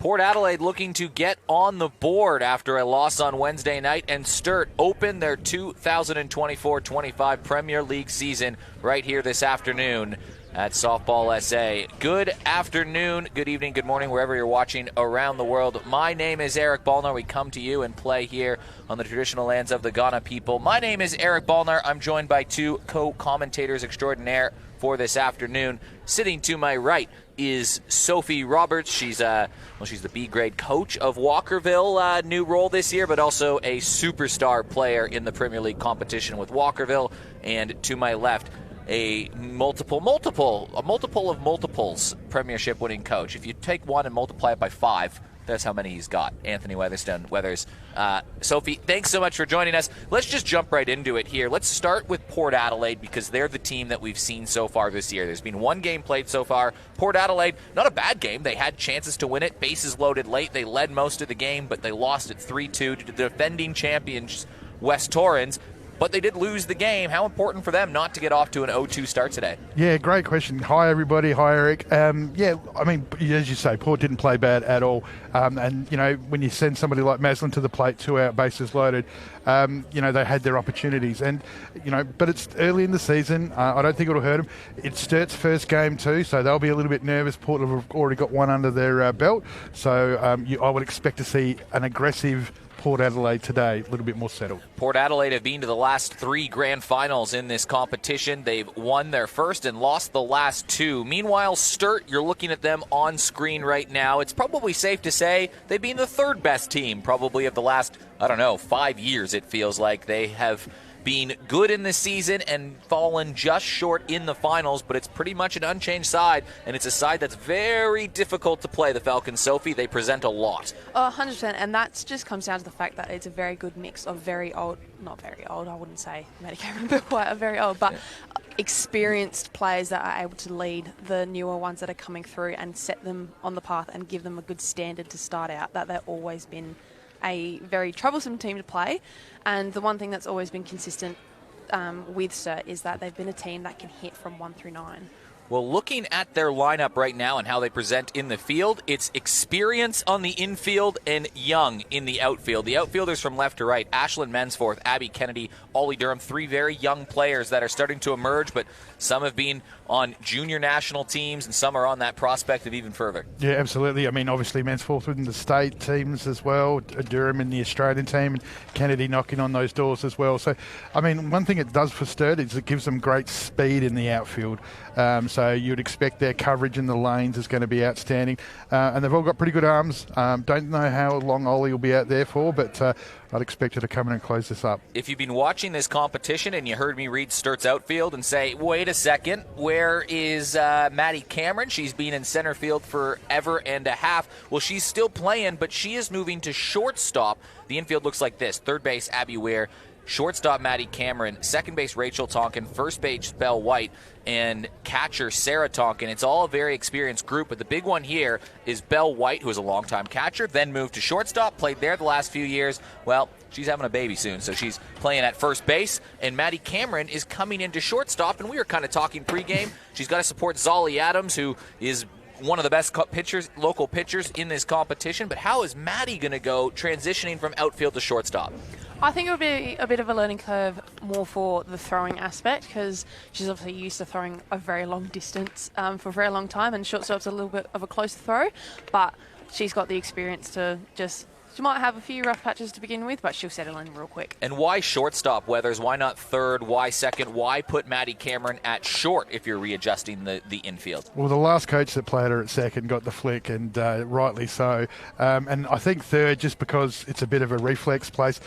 Port Adelaide looking to get on the board after a loss on Wednesday night, and Sturt open their 2024-25 Premier League season right here this afternoon at Softball SA. Good afternoon, good evening, good morning, wherever you're watching around the world. My name is Eric Ballnar. We come to you and play here on the traditional lands of the Ghana people. My name is Eric Ballnar. I'm joined by two co-commentators extraordinaire for this afternoon. Sitting to my right is Sophie Roberts. She's the B-grade coach of Walkerville, new role this year, but also a superstar player in the Premier League competition with Walkerville. And to my left, a multiple of multiples premiership winning coach. If you take one and multiply it by 5, that's how many he's got. Anthony Weathers. Sophie, thanks so much for joining us. Let's just jump right into it here. Let's start with Port Adelaide because they're the team that we've seen so far this year. There's been one game played so far. Port Adelaide, not a bad game. They had chances to win it. Bases loaded late. They led most of the game, but they lost it 3-2 to the defending champions, West Torrens. But they did lose the game. How important for them not to get off to an 0-2 start today? Yeah, great question. Hi, everybody. Hi, Eric. Yeah, I mean, as you say, Port didn't play bad at all. And, you know, when you send somebody like Maslin to the plate, 2 out, bases loaded, you know, they had their opportunities. And, you know, but it's early in the season. I don't think it'll hurt them. It's Sturt's first game too, so they'll be a little bit nervous. Port have already got one under their belt. So I would expect to see an aggressive Port Adelaide today, a little bit more settled. Port Adelaide have been to the last 3 grand finals in this competition. They've won their first and lost the last 2. Meanwhile, Sturt, you're looking at them on screen right now. It's probably safe to say they've been the 3rd best team probably of the last, 5 years it feels like. They have been good in this season and fallen just short in the finals, but it's pretty much an unchanged side, and it's a side that's very difficult to play, the Falcons. Sophie, they present a lot. 100%, and that just comes down to the fact that it's a very good mix of very old, not very old, I wouldn't say Maddie Cameron, but quite very old, but experienced players that are able to lead the newer ones that are coming through and set them on the path and give them a good standard to start out, that they've always been a very troublesome team to play. And the one thing that's always been consistent with Sturt is that they've been a team that can hit from 1 through 9. Well, looking at their lineup right now and how they present in the field, it's experience on the infield and young in the outfield. The outfielders from left to right, Ashlyn Mensforth, Abby Kennedy, Ollie Durham, 3 very young players that are starting to emerge, but some have been on junior national teams and some are on that prospect of even further. Yeah, absolutely. I mean, obviously Mensforth in the state teams as well, Durham in the Australian team, and Kennedy knocking on those doors as well. So, I mean, one thing it does for Sturt is it gives them great speed in the outfield. So you'd expect their coverage in the lanes is going to be outstanding. And they've all got pretty good arms. Don't know how long Ollie will be out there for, but I'd expect her to come in and close this up. If you've been watching this competition and you heard me read Sturt's outfield and say, wait a second, where is Maddie Cameron? She's been in center field forever and a half. Well, she's still playing, but she is moving to shortstop. The infield looks like this. Third base, Abby Weir. Shortstop, Maddie Cameron. Second base, Rachel Tonkin. First base, Belle White. And catcher, Sarah Tonkin. It's all a very experienced group, but the big one here is Belle White, who is a longtime catcher, then moved to shortstop, played there the last few years. Well, she's having a baby soon, so she's playing at first base. And Maddie Cameron is coming into shortstop, and we were kind of talking pregame. She's got to support Zolly Adams, who is one of the best local pitchers in this competition. But how is Maddie going to go transitioning from outfield to shortstop? I think it would be a bit of a learning curve more for the throwing aspect because she's obviously used to throwing a very long distance for a very long time, and shortstop's a little bit of a closer throw, but she's got the experience to just... She might have a few rough patches to begin with, but she'll settle in real quick. And why shortstop, Weathers? Why not third? Why second? Why put Maddie Cameron at short if you're readjusting the infield? Well, the last coach that played her at second got the flick, and rightly so. And I think third, just because it's a bit of a reflex place.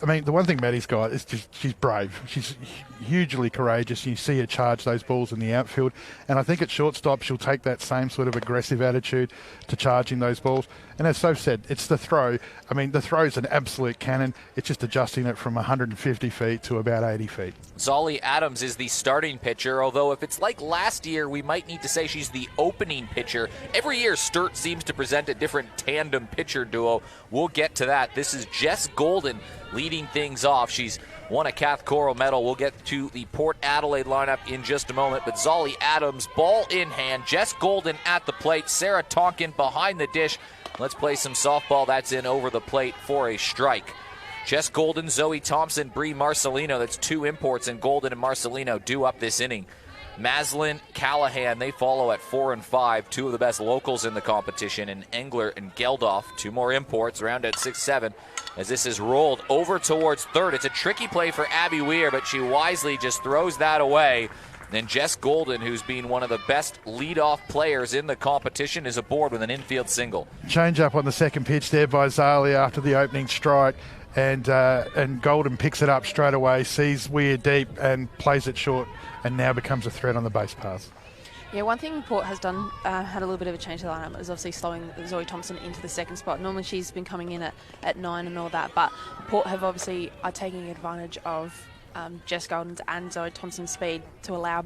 I mean, the one thing Maddie's got is just she's brave. She's hugely courageous. You see her charge those balls in the outfield. And I think at shortstop, she'll take that same sort of aggressive attitude to charging those balls. And as Soph said, it's the throw. I mean, the throw's an absolute cannon. It's just adjusting it from 150 feet to about 80 feet. Zolly Adams is the starting pitcher, although if it's like last year, we might need to say she's the opening pitcher. Every year, Sturt seems to present a different tandem pitcher duo. We'll get to that. This is Jess Golden leading things off. She's won a Cath Coral medal. We'll get to the Port Adelaide lineup in just a moment. But Zolly Adams, ball in hand. Jess Golden at the plate. Sarah Tonkin behind the dish. Let's play some softball. That's in over the plate for a strike. Jess Golden, Zoe Thompson, Brie Marcelino. That's 2 imports, and Golden and Marcelino due up this inning. Maslin, Callahan, they follow at 4 and 5, 2 of the best locals in the competition, and Engler and Geldof, 2 more imports, round at 6-7, as this is rolled over towards third. It's a tricky play for Abby Weir, but she wisely just throws that away. Then Jess Golden, who's been one of the best leadoff players in the competition, is aboard with an infield single. Change up on the second pitch there by Zali after the opening strike. And Golden picks it up straight away, sees Weir deep and plays it short, and now becomes a threat on the base pass. Yeah, one thing Port has done, had a little bit of a change to the lineup, is obviously slowing Zoe Thompson into the second spot. Normally she's been coming in at 9 and all that, but Port have obviously are taking advantage of Jess Golden's and Zoe Thompson's speed to allow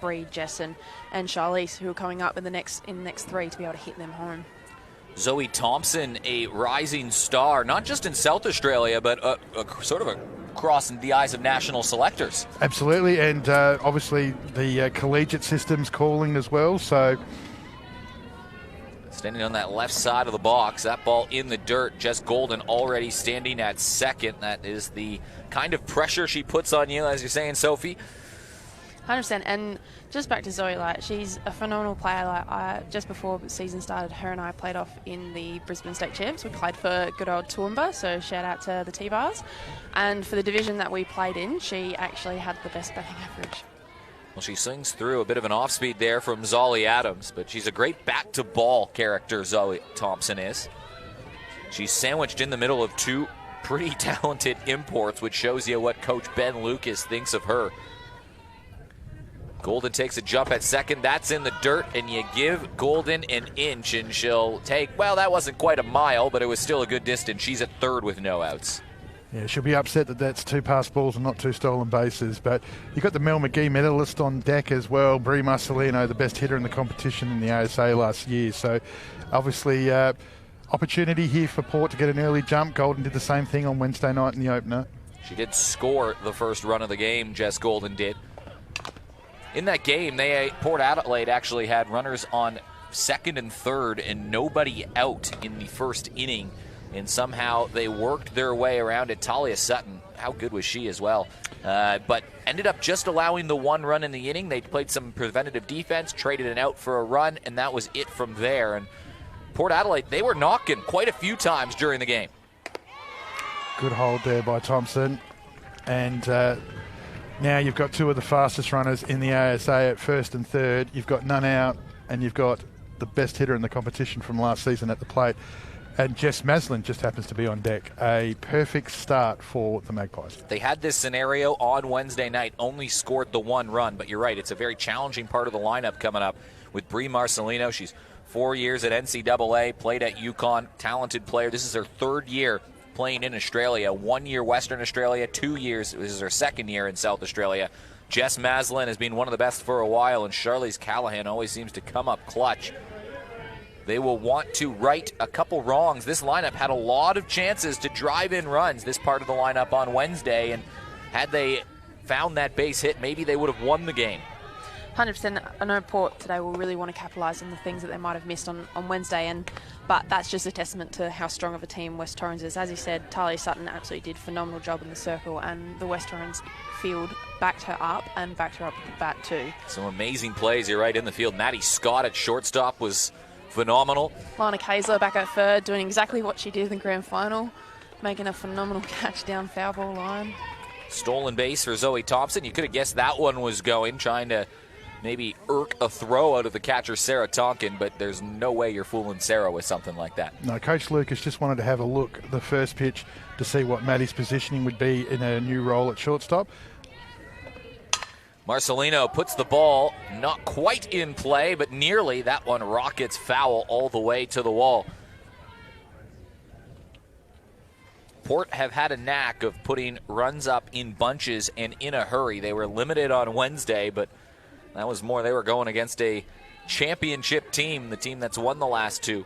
Bree, Jess and Charlize, who are coming up in the next 3, to be able to hit them home. Zoe Thompson, a rising star, not just in South Australia, but sort of across the eyes of national selectors. Absolutely, and obviously the collegiate system's calling as well. So, standing on that left side of the box, that ball in the dirt. Jess Golden already standing at second. That is the kind of pressure she puts on you, as you're saying, Sophie. 100%. And just back to Zoe, she's a phenomenal player. Just before the season started, her and I played off in the Brisbane State Champs. We played for good old Toowoomba, so shout out to the T-Bars. And for the division that we played in, she actually had the best batting average. Well, she swings through a bit of an off-speed there from Zolly Adams, but she's a great bat-to-ball character, Zoe Thompson is. She's sandwiched in the middle of 2 pretty talented imports, which shows you what Coach Ben Lucas thinks of her. Golden takes a jump at second. That's in the dirt, and you give Golden an inch, and she'll take, well, that wasn't quite a mile, but it was still a good distance. She's at third with no outs. Yeah, she'll be upset that that's 2 passed balls and not 2 stolen bases. But you've got the Mel McGee medalist on deck as well. Brie Marcelino, the best hitter in the competition in the ASA last year. So obviously opportunity here for Port to get an early jump. Golden did the same thing on Wednesday night in the opener. She did score the first run of the game, Jess Golden did. In that game, Port Adelaide actually had runners on second and third and nobody out in the first inning. And somehow they worked their way around it. Talia Sutton, how good was she as well? But ended up just allowing the 1 run in the inning. They played some preventative defense, traded it out for a run, and that was it from there. And Port Adelaide, they were knocking quite a few times during the game. Good hold there by Thompson. And now you've got 2 of the fastest runners in the ASA at first and third. You've got none out, and you've got the best hitter in the competition from last season at the plate. And Jess Maslin just happens to be on deck. A perfect start for the Magpies. They had this scenario on Wednesday night, only scored the 1 run. But you're right, it's a very challenging part of the lineup coming up with Brie Marcelino. She's 4 years at NCAA, played at UConn, talented player. This is her 3rd year playing in Australia, 1 year Western Australia, 2 years, this is her 2nd year in South Australia. Jess Maslin has been one of the best for a while, and Charlize Callahan always seems to come up clutch. They will want to right a couple wrongs. This lineup had a lot of chances to drive in runs, this part of the lineup on Wednesday, and had they found that base hit, maybe they would have won the game. 100%. I know Port today will really want to capitalise on the things that they might have missed on Wednesday, but that's just a testament to how strong of a team West Torrens is. As you said, Talia Sutton absolutely did a phenomenal job in the circle, and the West Torrens field backed her up and backed her up with the bat too. Some amazing plays, you're right, in the field. Maddie Scott at shortstop was phenomenal. Lana Kayser back at third, doing exactly what she did in the grand final, making a phenomenal catch down foul ball line. Stolen base for Zoe Thompson. You could have guessed that one was going, trying to maybe irk a throw out of the catcher, Sarah Tonkin, but there's no way you're fooling Sarah with something like that. No, Coach Lucas just wanted to have a look at the first pitch to see what Maddie's positioning would be in a new role at shortstop. Marcelino puts the ball not quite in play, but nearly. That one rockets foul all the way to the wall. Port have had a knack of putting runs up in bunches and in a hurry. They were limited on Wednesday, but that was more. They were going against a championship team, the team that's won the last 2.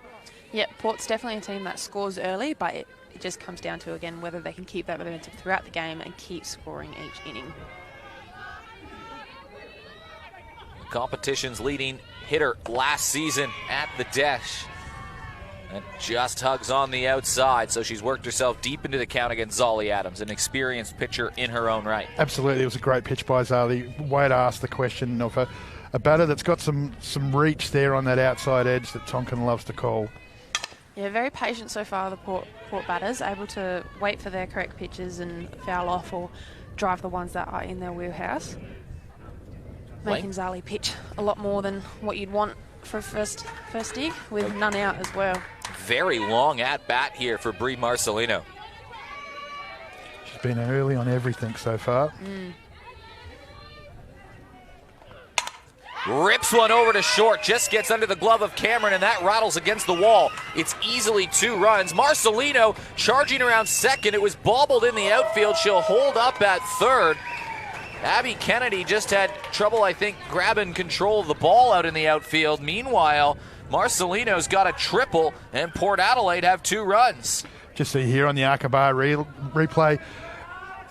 Yeah, Port's definitely a team that scores early, but it just comes down to, again, whether they can keep that momentum throughout the game and keep scoring each inning. Competition's leading hitter last season at the Desh. And just hugs on the outside, so she's worked herself deep into the count against Zolly Adams, an experienced pitcher in her own right. Absolutely, it was a great pitch by Zolly. Way to ask the question of a batter that's got some reach there on that outside edge that Tonkin loves to call. Yeah, very patient so far, the Port batters, able to wait for their correct pitches and foul off or drive the ones that are in their wheelhouse. Making Zali pitch a lot more than what you'd want for first dig, with none out as well. Very long at bat here for Brie Marcelino. She's been early on everything so far. Rips one over to short, just gets under the glove of Cameron, and that rattles against the wall. It's easily 2 runs. Marcelino charging around second. It was bobbled in the outfield. She'll hold up at third. Abby Kennedy just had trouble, I think, grabbing control of the ball out in the outfield. Meanwhile, Marcelino's got a triple, and Port Adelaide have 2 runs. Just see here on the Aqaba replay,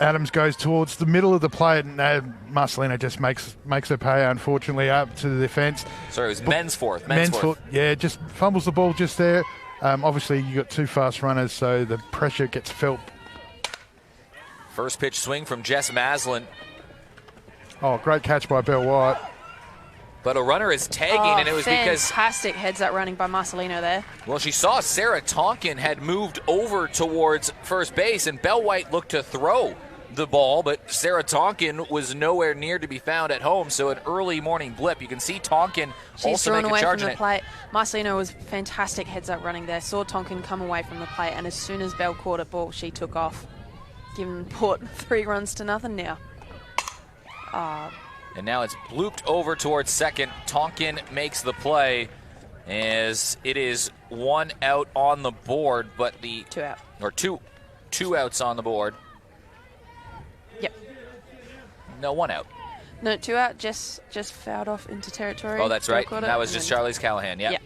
Adams goes towards the middle of the plate, and Marcelino just makes her pay, unfortunately, up to the defence. Sorry, it was Mensforth. Mensforth, yeah, just fumbles the ball just there. Obviously, you got 2 fast runners, so the pressure gets felt. First pitch swing from Jess Maslin. Oh, great catch by Belle White. But a runner is tagging, and it was because... Fantastic heads-up running by Marcelino there. Well, she saw Sarah Tonkin had moved over towards first base, and Belle White looked to throw the ball, but Sarah Tonkin was nowhere near to be found at home, so an early morning blip. You can see Tonkin also make a charge in it. She's thrown away from the plate. Marcelino was fantastic heads-up running there. Saw Tonkin come away from the plate, and as soon as Belle caught a ball, she took off, giving Port 3 runs to nothing now. And now it's blooped over towards second. Tonkin makes the play as it is 1 out on the board, but the 2 out. Or two outs on the board. Yep. No, 1 out. No, 2 out. Just fouled off into territory. Oh, that's right. That was just Charlize Callahan. Yeah. Yep.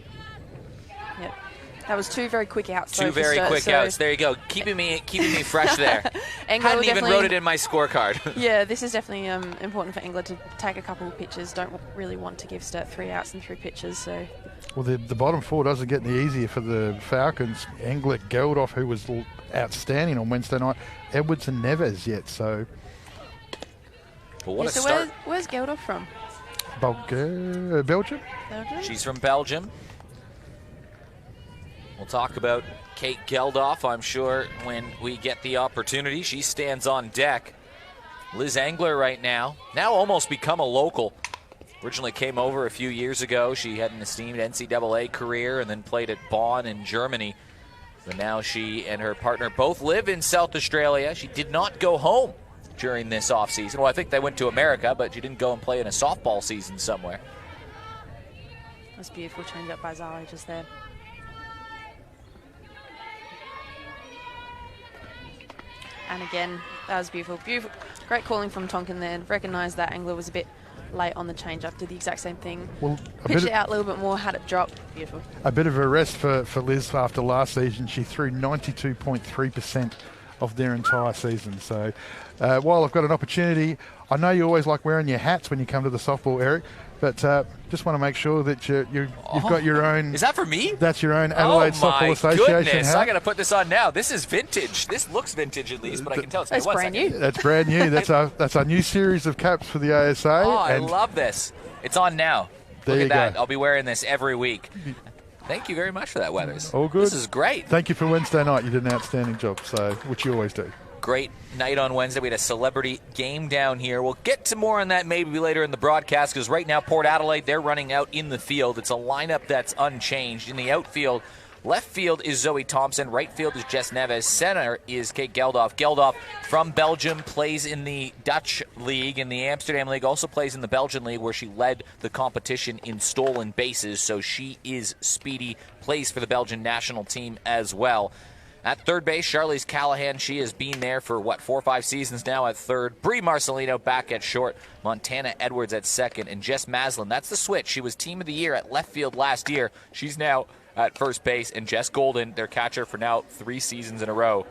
That was 2 very quick outs. 2 very quick outs. There you go. Keeping me fresh there. Hadn't even wrote it in my scorecard. Yeah, this is definitely important for England to take a couple of pitches. Don't really want to give Sturt 3 outs and 3 pitches. So. Well, the bottom 4 doesn't get any easier for the Falcons. Engler, Geldof, who was outstanding on Wednesday night, Edwards and Neves yet. So. Well, what a start. Where's Geldof from? Belgium? She's from Belgium. We'll talk about Kate Geldof, I'm sure, when we get the opportunity. She stands on deck. Liz Engler right now almost become a local. Originally came over a few years ago. She had an esteemed NCAA career and then played at Bonn in Germany. But now she and her partner both live in South Australia. She did not go home during this offseason. Well, I think they went to America, but she didn't go and play in a softball season somewhere. That's beautiful change up by Zali just there. And again, that was beautiful. Beautiful. Great calling from Tonkin there. Recognised that Engler was a bit late on the change-up. Did the exact same thing. Well, pitched it out a little bit more, had it drop. Beautiful. A bit of a rest for Liz after last season. She threw 92.3% of their entire season. So while I've got an opportunity, I know you always like wearing your hats when you come to the softball, Eric, but just want to make sure that you've got your own. Is that for me? That's your own Adelaide Softball Association goodness. hat. I got to put this on now. This is vintage. This looks vintage at least, but I can tell it's That's brand new. That's brand new. That's our new series of caps for the ASA. Oh, I love this. It's on now. There Look you at that. go. I'll be wearing this every week. Thank you very much for that, Weathers. All good. This is great. Thank you for Wednesday night. You did an outstanding job, which you always do. Great night on Wednesday. We had a celebrity game down here. We'll get to more on that maybe later in the broadcast, because right now Port Adelaide, they're running out in the field. It's a lineup that's unchanged. In the outfield, left field is Zoe Thompson. Right field is Jess Neves. Center is Kate Geldof. Geldof from Belgium, plays in the Dutch League, in the Amsterdam League, also plays in the Belgian League, where she led the competition in stolen bases. So she is speedy, plays for the Belgian national team as well. At third base, Charlize Callahan, she has been there for, 4 or 5 seasons now at third. Brie Marcelino back at short. Montana Edwards at second. And Jess Maslin, that's the switch. She was Team of the Year at left field last year. She's now at first base. And Jess Golden, their catcher for now 3 seasons in a row,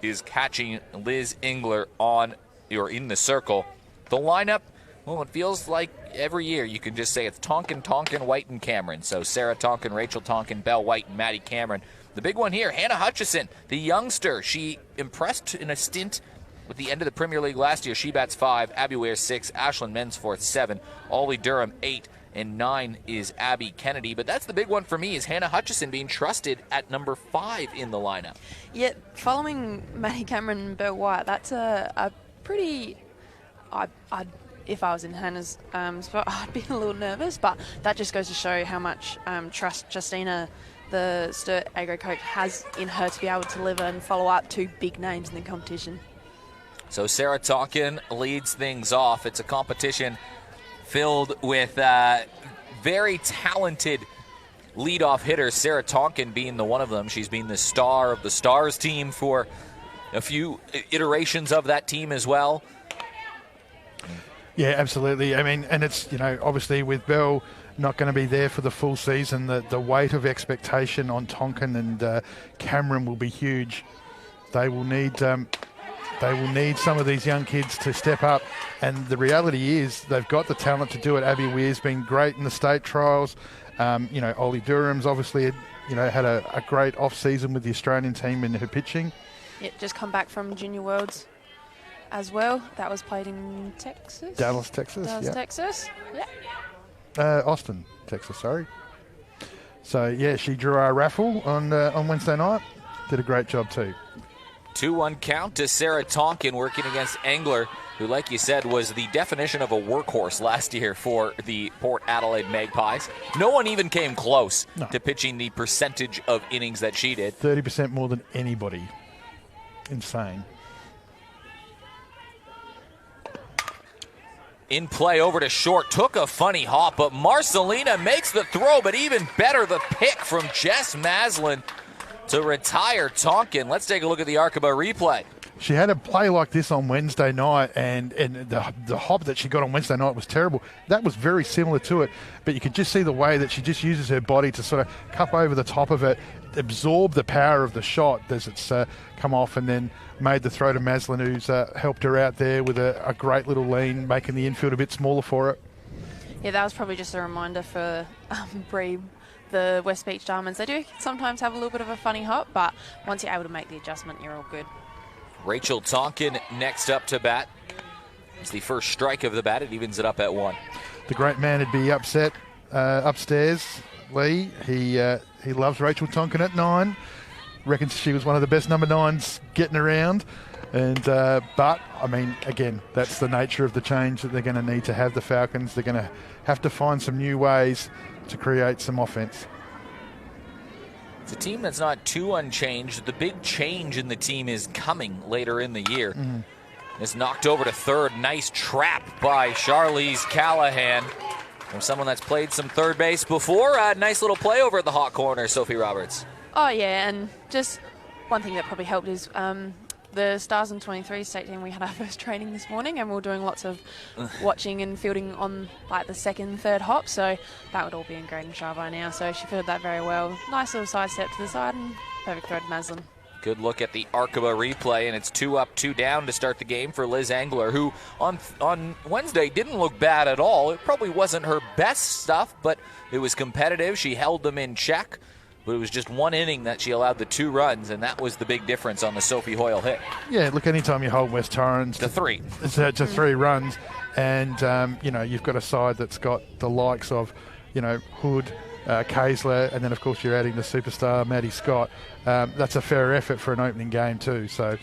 is catching Liz Engler in the circle. The lineup Well, it feels like every year you can just say it's Tonkin, White, and Cameron. So Sarah Tonkin, Rachel Tonkin, Belle White, and Maddie Cameron. The big one here, Hannah Hutchison, the youngster. She impressed in a stint with the end of the Premier League last year. She bats 5, Abby Ware 6, Ashlyn Mensforth 7, Ollie Durham 8, and 9 is Abby Kennedy. But that's the big one for me, is Hannah Hutchison being trusted at number 5 in the lineup. Yeah, following Maddie Cameron and Belle White, that's a pretty... if I was in Hannah's spot, I'd be a little nervous, but that just goes to show how much trust Justina, the Sturt Agro coach, has in her to be able to deliver and follow up 2 big names in the competition. So Sarah Tonkin leads things off. It's a competition filled with very talented leadoff hitters, Sarah Tonkin being the one of them. She's been the star of the Stars team for a few iterations of that team as well. Yeah, absolutely. I mean, and it's, obviously with Belle not going to be there for the full season, the weight of expectation on Tonkin and Cameron will be huge. They will need some of these young kids to step up, and the reality is they've got the talent to do it. Abby Weir's been great in the state trials. Ollie Durham's obviously had a great off-season with the Australian team in her pitching. Yeah, just come back from Junior Worlds as well. That was played in Texas. Dallas, Texas. Texas. Yeah. Austin, Texas. Sorry. So yeah, she drew our raffle on Wednesday night. Did a great job too. 2-1 count to Sarah Tonkin working against Engler, who, like you said, was the definition of a workhorse last year for the Port Adelaide Magpies. No one even came close to pitching the percentage of innings that she did. 30% more than anybody. Insane. In play over to short, took a funny hop, but Marcelina makes the throw, but even better, the pick from Jess Maslin to retire Tonkin. Let's take a look at the Arkaba replay. She had a play like this on Wednesday night, and the hop that she got on Wednesday night was terrible. That was very similar to it, but you could just see the way that she just uses her body to sort of cup over the top of it, absorb the power of the shot as it's come off, and then made the throw to Maslin, who's helped her out there with a great little lean, making the infield a bit smaller for it. Yeah, that was probably just a reminder for Bree, the West Beach Diamonds. They do sometimes have a little bit of a funny hop, but once you're able to make the adjustment, you're all good. Rachel Tonkin next up to bat. It's the first strike of the bat. It evens it up at 1. The great man would be upset upstairs, Lee. He loves Rachel Tonkin at 9. Reckons she was one of the best number 9s getting around. And but, I mean, again, that's the nature of the change that they're going to need to have, the Falcons. They're going to have to find some new ways to create some offense. It's a team that's not too unchanged. The big change in the team is coming later in the year. It's knocked over to third. Nice trap by Charlize Callahan from someone that's played some third base before. Nice little play over at the hot corner, Sophie Roberts. Oh, yeah, and just one thing that probably helped is the Stars and 23 state team, we had our first training this morning, and we were doing lots of watching and fielding on like the second, third hop, so that would all be in grade and shy by now. So she fielded that very well. Nice little side step to the side and perfect throw to Maslin. Good look at the Arkaba replay, and it's 2 up, 2 down to start the game for Liz Engler, who on Wednesday didn't look bad at all. It probably wasn't her best stuff, but it was competitive. She held them in check. But it was just one inning that she allowed the 2 runs, and that was the big difference on the Sophie Hoyle hit. Yeah, look, anytime you hold West Torrens to 3. To 3 runs, and, you've got a side that's got the likes of, Hood, Kaysler, and then, of course, you're adding the superstar, Maddie Scott. That's a fair effort for an opening game too, so...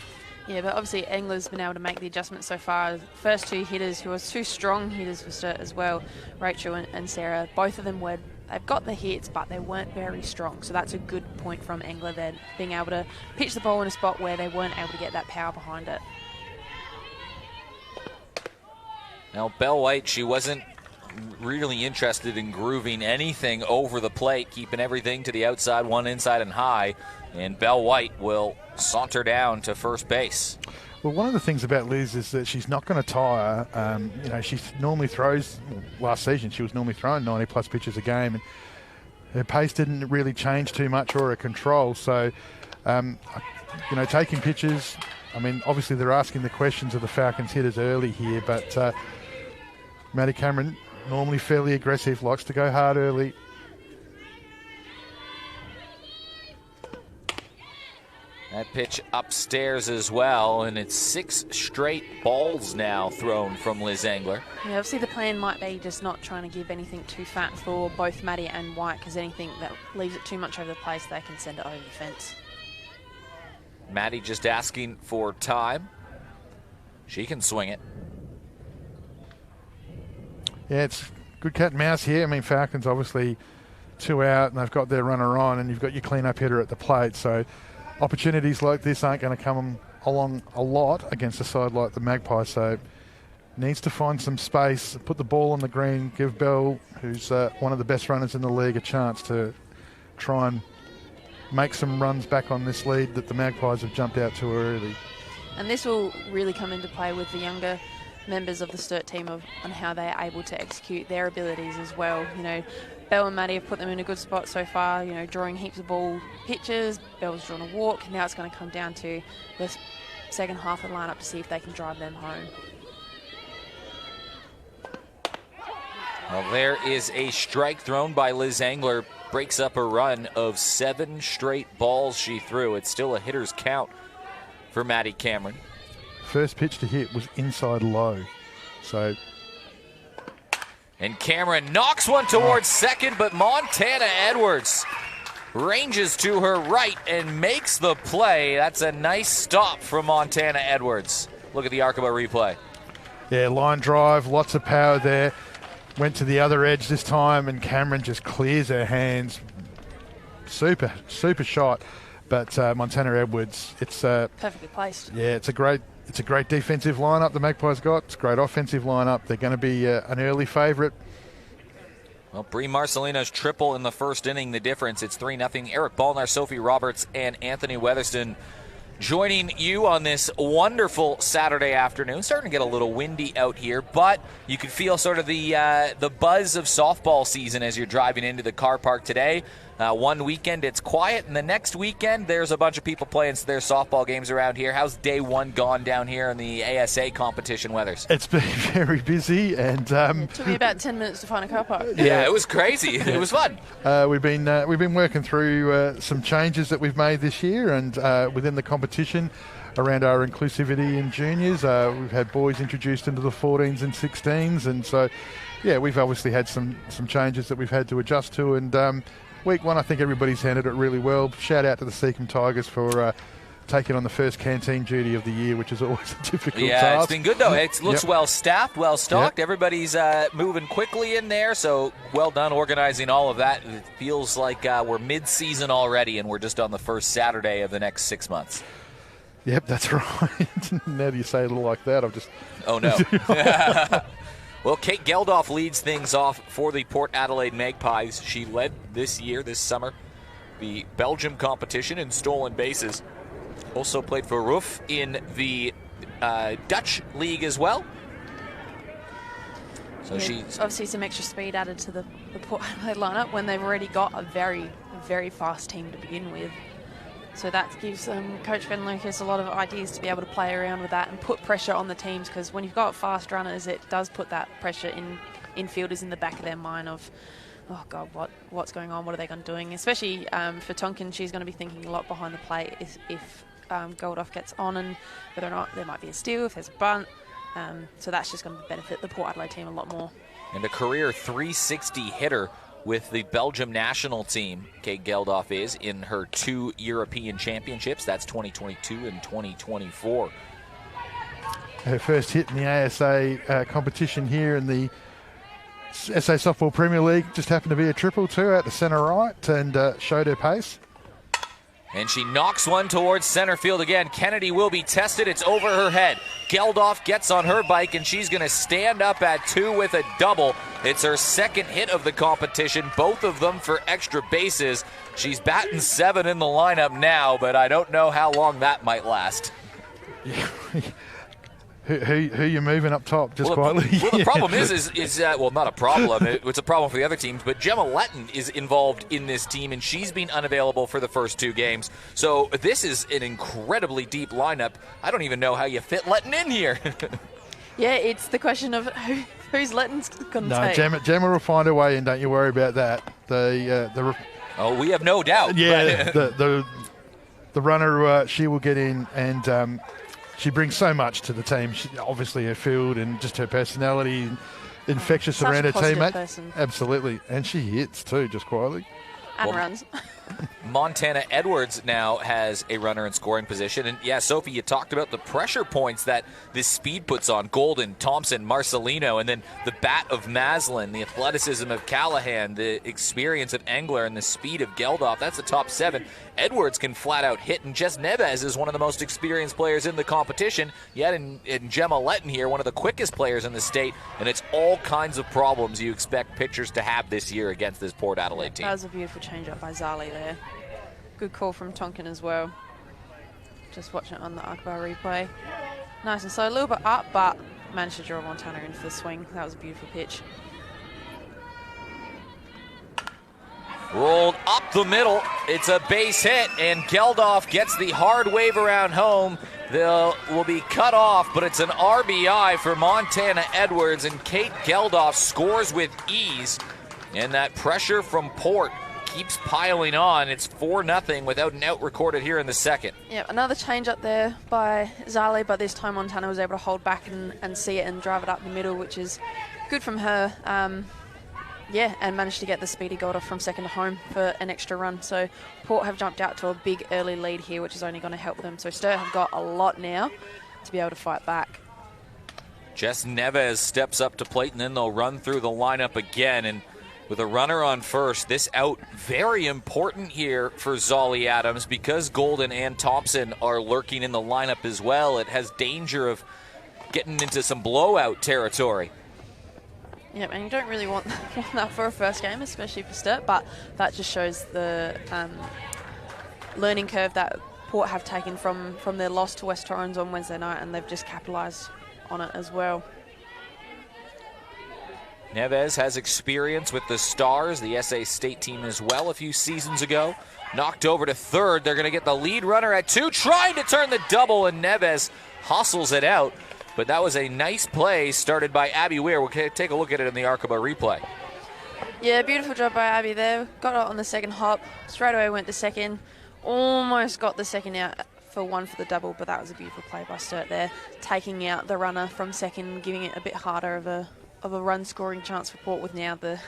Yeah, but obviously Engler's been able to make the adjustment so far. First 2 hitters, who are 2 strong hitters for Sturt as well, Rachel and Sarah, both of them they've got the hits, but they weren't very strong. So that's a good point from Engler there, being able to pitch the ball in a spot where they weren't able to get that power behind it. Now, Belle White, she wasn't really interested in grooving anything over the plate, keeping everything to the outside, 1 inside and high. And Belle White will saunter down to first base. Well, one of the things about Liz is that she's not going to tire. She normally throws, last season she was normally throwing 90-plus pitches a game, and her pace didn't really change too much, or her control. So, taking pitches, I mean, obviously they're asking the questions of the Falcons hitters early here, but Maddie Cameron, normally fairly aggressive, likes to go hard early. That pitch upstairs as well, and it's 6 straight balls now thrown from Liz Engler. Yeah, obviously the plan might be just not trying to give anything too fat for both Maddie and White, because anything that leaves it too much over the place, they can send it over the fence. Maddie just asking for time. She can swing it. Yeah, it's good cat and mouse here. I mean, Falcons obviously 2 out, and they've got their runner on, and you've got your clean-up hitter at the plate, so opportunities like this aren't going to come along a lot against a side like the Magpies, so needs to find some space, put the ball on the green, give Bell, who's one of the best runners in the league, a chance to try and make some runs back on this lead that the Magpies have jumped out to early. And this will really come into play with the younger members of the Sturt team on how they are able to execute their abilities as well. You know, Bell and Maddie have put them in a good spot so far, you know, drawing heaps of ball pitches. Bell's drawn a walk. Now it's going to come down to the second half of the lineup to see if they can drive them home. Well, there is a strike thrown by Liz Engler. Breaks up a run of 7 straight balls she threw. It's still a hitter's count for Maddie Cameron. First pitch to hit was inside low, so... And Cameron knocks one towards second, but Montana Edwards ranges to her right and makes the play. That's a nice stop from Montana Edwards. Look at the Arkaba replay. Yeah, line drive, lots of power there. Went to the other edge this time, and Cameron just clears her hands. Super shot. But Montana Edwards, it's perfectly placed. Yeah, it's a great defensive lineup the Magpies got. It's a great offensive lineup. They're going to be an early favourite. Well, Brie Marcelino's triple in the first inning, the difference. It's 3-0. Eric Ballnar, Sophie Roberts, and Anthony Weatherston joining you on this wonderful Saturday afternoon. Starting to get a little windy out here, but you can feel sort of the buzz of softball season as you're driving into the car park today. One weekend it's quiet, and the next weekend there's a bunch of people playing their softball games around here. How's day one gone down here in the ASA competition, Weathers? It's been very busy, and it took me about 10 minutes to find a car park. Yeah, it was crazy. It was fun. We've been working through some changes that we've made this year, and within the competition around our inclusivity in juniors. We've had boys introduced into the 14s and 16s, and so yeah, we've obviously had some changes that we've had to adjust to, and week one, I think everybody's handled it really well. Shout out to the Seacombe Tigers for taking on the first canteen duty of the year, which is always a difficult task. It's been good, though. It looks well staffed, well stocked. Yep. Everybody's moving quickly in there, so well done organizing all of that. It feels like we're mid-season already, and we're just on the first Saturday of the next 6 months. Yep, that's right. Now that you say it like that, I've just... Oh, no. Well, Kate Geldof leads things off for the Port Adelaide Magpies. She led this summer, the Belgium competition in stolen bases. Also played for Roof in the Dutch league as well. So she's obviously some extra speed added to the Port Adelaide lineup when they've already got a very, very fast team to begin with. So that gives Coach Van Lucas a lot of ideas to be able to play around with that and put pressure on the teams, because when you've got fast runners, it does put that pressure in fielders in the back of their mind of, oh God, what's going on? What are they going to doing? Especially for Tonkin, she's going to be thinking a lot behind the plate if Geldof gets on, and whether or not there might be a steal, if there's a bunt. So that's just going to benefit the Port Adelaide team a lot more. And a career 360 hitter with the Belgium national team, Kate Geldof is, in her 2 European championships. That's 2022 and 2024. Her first hit in the ASA competition here in the SA Softball Premier League just happened to be a triple too out to centre right, and showed her pace. And she knocks one towards center field again. Kennedy will be tested. It's over her head. Geldof gets on her bike, and she's going to stand up at 2 with a double. It's her second hit of the competition, both of them for extra bases. She's batting 7 in the lineup now, but I don't know how long that might last. Who you moving up top just quietly? The problem is well, not a problem. It's a problem for the other teams, but Gemma Letton is involved in this team, and she's been unavailable for the first 2 games. So this is an incredibly deep lineup. I don't even know how you fit Letton in here. Yeah, it's the question of who's Letton's going to take. Gemma will find a way, and don't you worry about that. We have no doubt. Yeah, the runner, she will get in, and she brings so much to the team. Obviously, her field and just her personality, infectious around her teammate. Person. Absolutely, and she hits too, just quietly. And runs. Montana Edwards now has a runner in scoring position. And yeah, Sophie, you talked about the pressure points that this speed puts on Golden, Thompson, Marcelino, and then the bat of Maslin, the athleticism of Callahan, the experience of Engler, and the speed of Geldof. That's the top 7. Edwards can flat out hit, and Jess Neves is one of the most experienced players in the competition. Yet in Gemma Letton here, one of the quickest players in the state, and it's all kinds of problems you expect pitchers to have this year against this Port Adelaide team. That was a beautiful change-up by Zali there. Good call from Tonkin as well. Just watching it on the Akbar replay. Nice and slow, a little bit up, but managed to draw Montana into the swing. That was a beautiful pitch. Rolled up the middle. It's a base hit, and Geldof gets the hard wave around home. Will be cut off, but it's an RBI for Montana Edwards, and Kate Geldof scores with ease. And that pressure from Port keeps piling on. It's 4-0 without an out recorded here in the second. Yeah, another change up there by Zali, but this time Montana was able to hold back and see it and drive it up the middle, which is good from her. And managed to get the speedy Geldof from second to home for an extra run. So Port have jumped out to a big early lead here, which is only going to help them. So Sturt have got a lot now to be able to fight back. Jess Neves steps up to plate, and then they'll run through the lineup again. And with a runner on first, this out very important here for Zolly Adams because Golden and Thompson are lurking in the lineup as well. It has danger of getting into some blowout territory. Yep, and you don't really want that for a first game, especially for Sturt, but that just shows the learning curve that Port have taken from their loss to West Torrens on Wednesday night, and they've just capitalised on it as well. Neves has experience with the Stars, the SA State team as well a few seasons ago. Knocked over to third. They're going to get the lead runner at 2, trying to turn the double, and Neves hustles it out. But that was a nice play started by Abby Weir. We'll take a look at it in the Arkaba replay. Yeah, beautiful job by Abby there. Got it on the second hop. Straight away went to second. Almost got the second out for one for the double, but that was a beautiful play by Sturt there. Taking out the runner from second, giving it a bit harder of a run scoring chance for Port with now the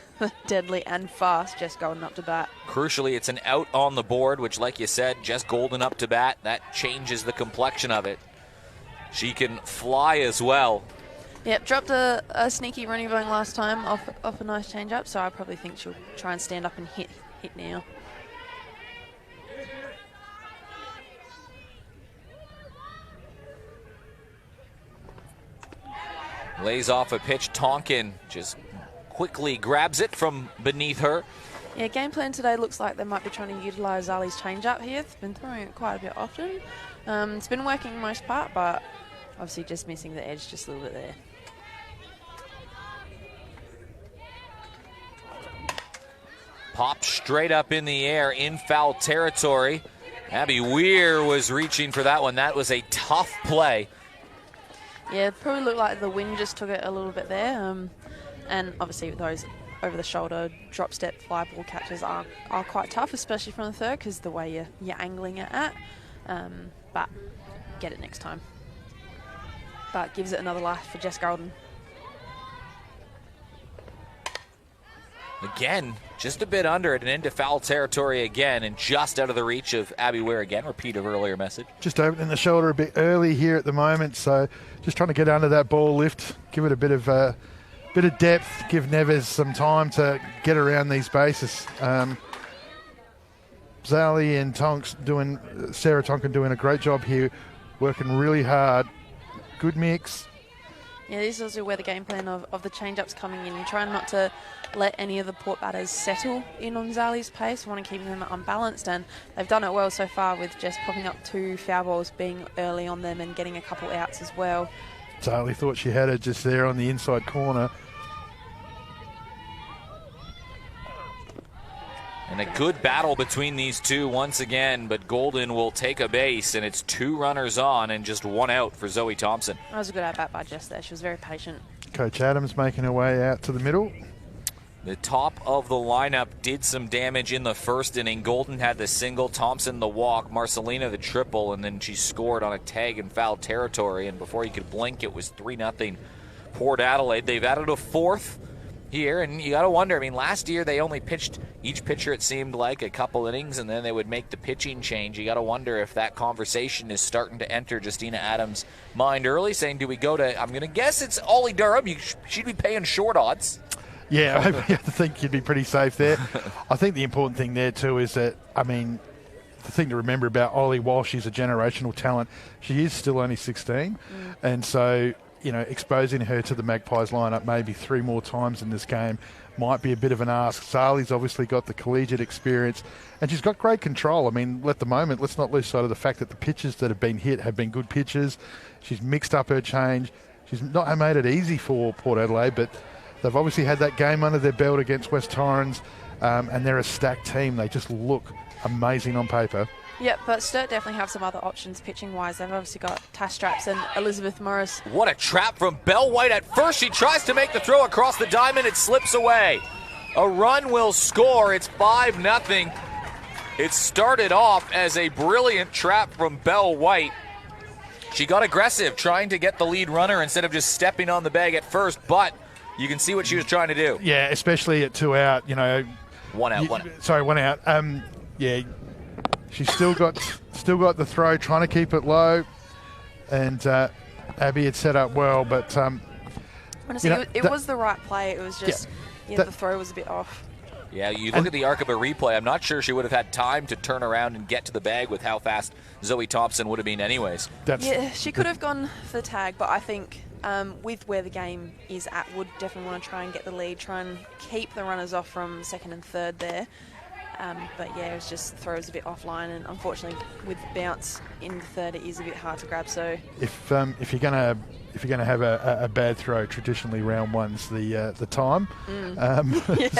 deadly and fast Jess Golden up to bat. Crucially, it's an out on the board, which, like you said, Jess Golden up to bat. That changes the complexion of it. She can fly as well. Yep, dropped a sneaky running bone last time off a nice change-up, so I probably think she'll try and stand up and hit now. Lays off a pitch. Tonkin just quickly grabs it from beneath her. Yeah, game plan today looks like they might be trying to utilise Ali's change-up here. They've been throwing it quite a bit often. It's been working most part, but obviously just missing the edge just a little bit there. Pop straight up in the air in foul territory. Abby Weir was reaching for that one. That was a tough play. Yeah, it probably looked like the wind just took it a little bit there. And obviously those over-the-shoulder drop-step fly ball catches are quite tough, especially from the third, because the way you're angling it at. But get it next time. But gives it another life for Jess Golden. Again, just a bit under it and into foul territory again, and just out of the reach of Abby Weir again. Repeat of earlier message. Just opening the shoulder a bit early here at the moment, so just trying to get under that ball lift, give it a bit of depth, give Neves some time to get around these bases. Zali and Sarah Tonkin doing a great job here, working really hard. Good mix. Yeah, this is also where the game plan of the change-ups coming in. You're trying not to let any of the Port batters settle in on Zali's pace. You want to keep them unbalanced, and they've done it well so far with just popping up 2 foul balls, being early on them and getting a couple outs as well. Zali thought she had it just there on the inside corner. And a good battle between these two once again, but Golden will take a base, and it's 2 runners on and just 1 out for Zoe Thompson. That was a good at-bat by Jess there. She was very patient. Coach Adams making her way out to the middle. The top of the lineup did some damage in the first inning. Golden had the single, Thompson the walk, Marcelina the triple, and then she scored on a tag in foul territory, and before you could blink, it was 3-0 Port Adelaide. They've added a 4th here, and you got to wonder, I mean, last year they only pitched each pitcher, it seemed like, a couple innings, and then they would make the pitching change. You got to wonder if that conversation is starting to enter Justina Adams' mind early, saying, do we go to, I'm going to guess it's Ollie Durham. She'd be paying short odds. Yeah, I think you'd be pretty safe there. I think the important thing there, too, is that, I mean, the thing to remember about Ollie, while she's a generational talent, she is still only 16, and so, you know, exposing her to the Magpies lineup maybe 3 more times in this game might be a bit of an ask. Zali's obviously got the collegiate experience, and she's got great control. I mean, at the moment, let's not lose sight of the fact that the pitches that have been hit have been good pitches. She's mixed up her change. She's not made it easy for Port Adelaide, but they've obviously had that game under their belt against West Torrens, and they're a stacked team. They just look amazing on paper. Yeah, but Sturt definitely have some other options pitching-wise. They've obviously got Tash Straps and Elizabeth Morris. What a trap from Belle White at first. She tries to make the throw across the diamond. It slips away. A run will score. It's 5-0. It started off as a brilliant trap from Belle White. She got aggressive, trying to get the lead runner instead of just stepping on the bag at first, but you can see what she was trying to do. Yeah, especially at 2 out, you know. 1 out, 1 out. Sorry, 1 out. Yeah, she's still got the throw, trying to keep it low, and Abby had set up well, but Honestly, it was the right play. It was just the throw was a bit off. Yeah, you look at the arc of a replay. I'm not sure she would have had time to turn around and get to the bag with how fast Zoe Thompson would have been anyways. Yeah, she could have gone for the tag, but I think with where the game is at, would definitely want to try and get the lead, try and keep the runners off from second and third there. But yeah, it was just throws a bit offline, and unfortunately, with bounce in the third, it is a bit hard to grab. So if you're gonna have a bad throw, traditionally round one's the time.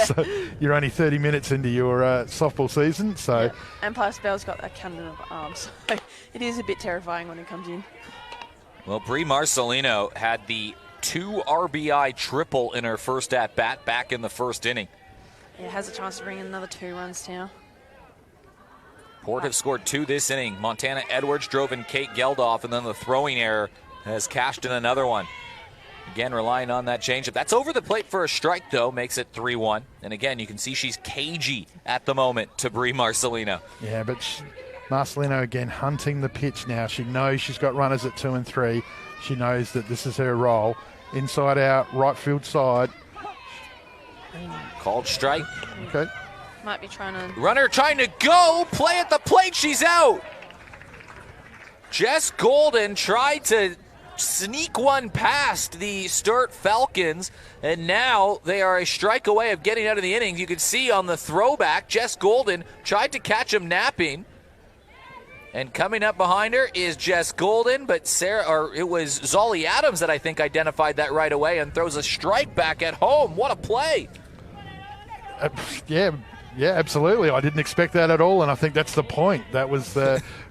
So you're only 30 minutes into your softball season. So and plus Belle's got that cannon of arms, so it is a bit terrifying when it comes in. Well, Brie Marcelino had the 2 RBI triple in her first at bat back in the first inning. Yeah, has a chance to bring in another 2 runs now. Port have scored 2 this inning. Montana Edwards drove in Kate Geldof, and then the throwing error has cashed in another one. Again, relying on that changeup. That's over the plate for a strike, though, makes it 3-1. And again, you can see she's cagey at the moment to Brie Marcelino. Yeah, but Marcelino again hunting the pitch now. She knows she's got runners at 2 and 3. She knows that this is her role. Inside out, right field side. Called strike. Okay. Might be trying to... Runner trying to go. Play at the plate. She's out. Jess Golden tried to sneak one past the Sturt Falcons, and now they are a strike away of getting out of the innings. You can see on the throwback, Jess Golden tried to catch him napping. And coming up behind her is Jess Golden, but it was Zolly Adams that I think identified that right away and throws a strike back at home. What a play. Yeah, absolutely. I didn't expect that at all, and I think that's the point. That was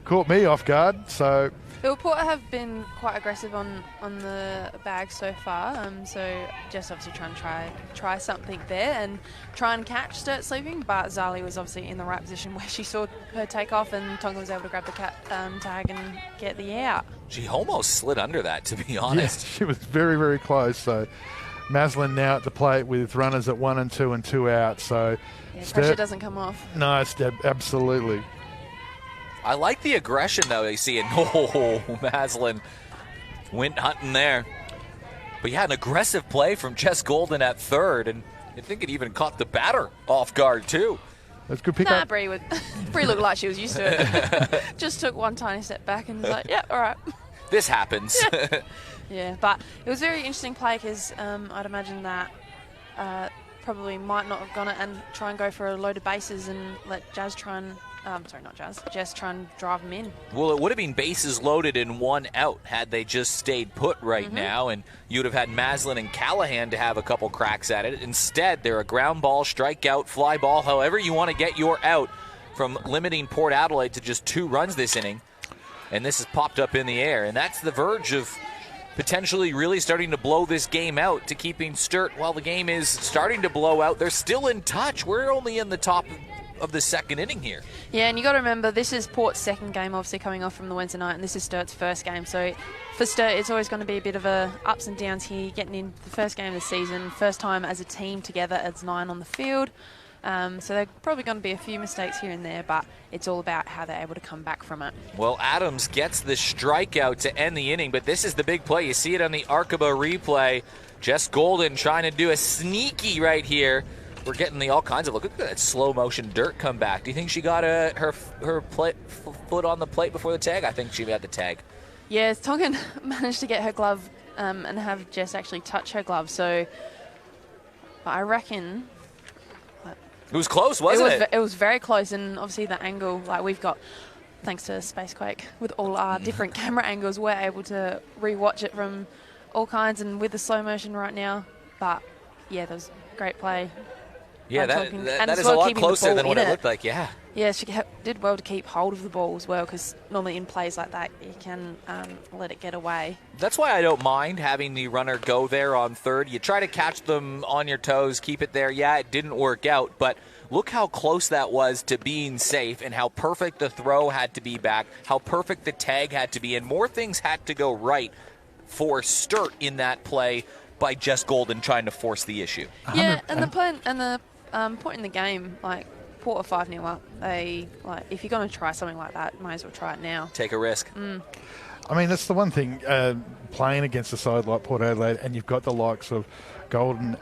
caught me off guard. So Port have been quite aggressive on the bag so far. So just obviously trying to try something there and try and catch Sturt sleeping. But Zali was obviously in the right position where she saw her take off, and Tonga was able to grab the tag and get the out. She almost slid under that, to be honest. Yeah, she was very, very close. So Maslin now at the plate with runners at 1 and 2 and 2 out. So pressure doesn't come off. No, it's absolutely. I like the aggression, though, you see it. Oh, Maslin went hunting there. But yeah, an aggressive play from Jess Golden at third, and I think it even caught the batter off guard, too. That's good pickup. Brie looked like she was used to it. Just took one tiny step back and was like, yeah, all right. This happens. Yeah, but it was a very interesting play because I'd imagine that probably might not have gone it and try and go for a load of bases and let Jazz try and Jess try and drive them in. Well, it would have been bases loaded and 1 out had they just stayed put right now, and you'd have had Maslin and Callahan to have a couple cracks at it. Instead, they're a ground ball, strikeout, fly ball, however you want to get your out, from limiting Port Adelaide to just 2 runs this inning. And this has popped up in the air, and that's the verge of potentially really starting to blow this game out to keeping Sturt. While the game is starting to blow out, they're still in touch. We're only in the top of the second inning here. Yeah, and you got to remember, this is Port's second game, obviously coming off from the Wednesday night, and this is Sturt's first game. So for Sturt, it's always going to be a bit of a ups and downs here, getting in the first game of the season, first time as a team together as 9 on the field. So there are probably going to be a few mistakes here and there, but it's all about how they're able to come back from it. Well, Adams gets the strikeout to end the inning, but this is the big play. You see it on the Arkaba replay. Jess Golden trying to do a sneaky right here. We're getting all kinds of look at that slow motion dirt come back. Do you think she got her foot on the plate before the tag? I think she got the tag. Yeah, Tongan managed to get her glove and have Jess actually touch her glove. So I reckon it was close, wasn't it? It was very close, and obviously the angle, like we've got, thanks to Spacequake, with all our different camera angles, we're able to re-watch it from all kinds and with the slow motion right now. But yeah, that was great play. Yeah, that is a lot closer than what it looked like, yeah. Yeah, she did well to keep hold of the ball as well, because normally in plays like that, you can let it get away. That's why I don't mind having the runner go there on third. You try to catch them on your toes, keep it there. Yeah, it didn't work out, but look how close that was to being safe and how perfect the throw had to be back, how perfect the tag had to be, and more things had to go right for Sturt in that play by Jess Golden trying to force the issue. Yeah, and the point in the game, like, Port are 5-0 up. If you're going to try something like that, might as well try it now. Take a risk. I mean, that's the one thing, playing against a side like Port Adelaide, and you've got the likes of Golden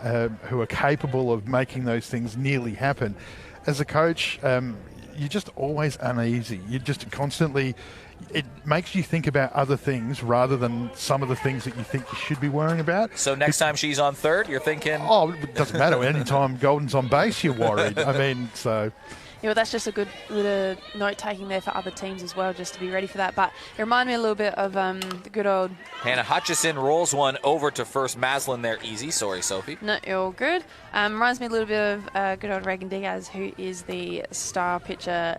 who are capable of making those things nearly happen. As a coach, you're just always uneasy. You're just constantly... It makes you think about other things rather than some of the things that you think you should be worrying about. So next time she's on third, you're thinking... Oh, it doesn't matter. Anytime Golden's on base, you're worried. I mean, so... Yeah, well, that's just a good bit of note-taking there for other teams as well, just to be ready for that. But it reminded me a little bit of the good old... Hannah Hutchison rolls one over to first. Maslin there easy. Sorry, Sophie. No, you're all good. Reminds me a little bit of good old Reagan Diaz, who is the star pitcher...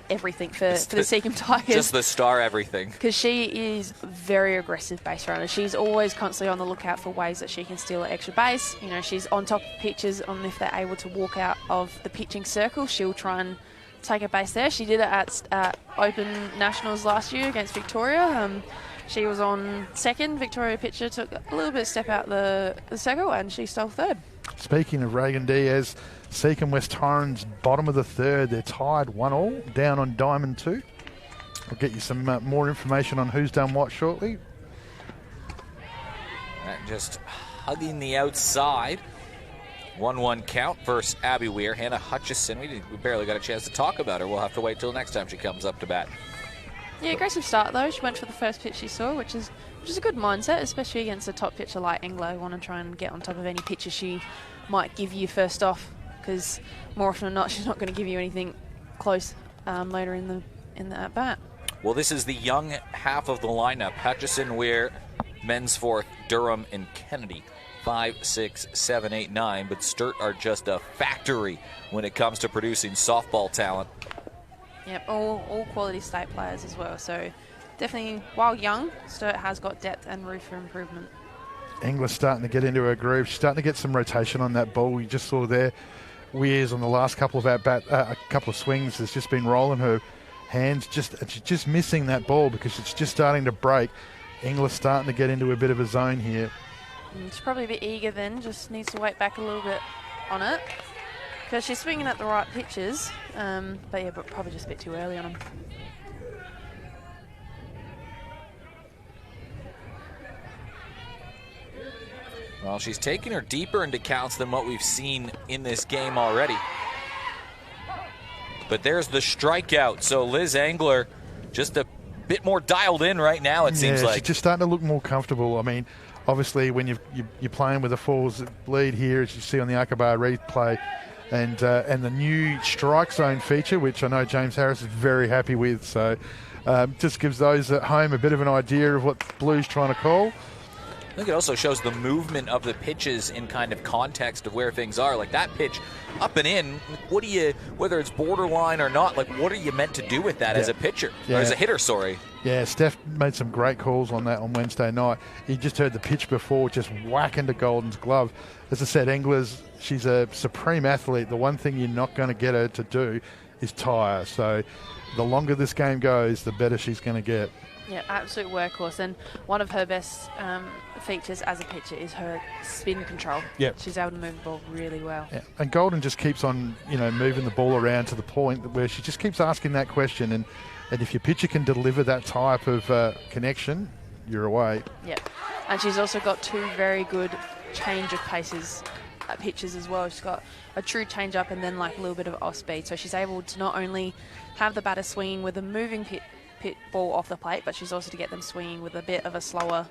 everything for the Seacombe Tigers. Just the star everything. Because she is very aggressive base runner. She's always constantly on the lookout for ways that she can steal an extra base. You know, she's on top of pitchers, on if they're able to walk out of the pitching circle, she'll try and take a base there. She did it at Open Nationals last year against Victoria. She was on second. Victoria pitcher took a little bit of step out the circle, and she stole third. Speaking of Reagan Diaz, Seacombe West Torrens, bottom of the third. They're tied 1-1 down on Diamond 2. I'll get you some more information on who's done what shortly. Just hugging the outside. 1-1 count versus Abby Weir. Hannah Hutchison, we barely got a chance to talk about her. We'll have to wait till next time she comes up to bat. Yeah, aggressive start though. She went for the first pitch she saw, which is a good mindset, especially against a top pitcher like Engler. Want to try and get on top of any pitcher she might give you first off, because more often than not, she's not going to give you anything close later in the at bat. Well, this is the young half of the lineup: Hutchison, Weir, Mensforth, Durham, and Kennedy. 5, 6, 7, 8, 9. But Sturt are just a factory when it comes to producing softball talent. Yep, all quality state players as well. So definitely, while young, Sturt has got depth and room for improvement. Engler's starting to get into her groove. She's starting to get some rotation on that ball. You just saw there, Weirs on the last couple of a couple of swings has just been rolling her hands. She's just missing that ball because it's just starting to break. Engler's starting to get into a bit of a zone here. She's probably a bit eager then. Just needs to wait back a little bit on it, because she's swinging at the right pitches, but probably just a bit too early on them. Well, she's taking her deeper into counts than what we've seen in this game already. But there's the strikeout. So Liz Engler just a bit more dialed in right now, it seems like. She's just starting to look more comfortable. I mean, obviously when you're playing with a falls lead here, as you see on the Aqaba replay, and the new strike zone feature, which I know James Harris is very happy with. So just gives those at home a bit of an idea of what Blue's trying to call. I think it also shows the movement of the pitches in kind of context of where things are. Like that pitch up and in, what do you, whether it's borderline or not, like what are you meant to do with that as a pitcher? Or as a hitter, sorry. Yeah, Steph made some great calls on that on Wednesday night. He just heard the pitch before, just whack into Golden's glove. As I said, Engler's, she's a supreme athlete. The one thing you're not going to get her to do is tire. So the longer this game goes, the better she's going to get. Yeah, absolute workhorse. And one of her best features as a pitcher is her spin control. Yep. She's able to move the ball really well. Yeah. And Golden just keeps on, moving the ball around to the point where she just keeps asking that question. And if your pitcher can deliver that type of connection, you're away. Yeah. And she's also got two very good change of paces pitches as well. She's got a true change up and then like a little bit of off speed. So she's able to not only have the batter swinging with a moving pit ball off the plate, but she's also to get them swinging with a bit of a slower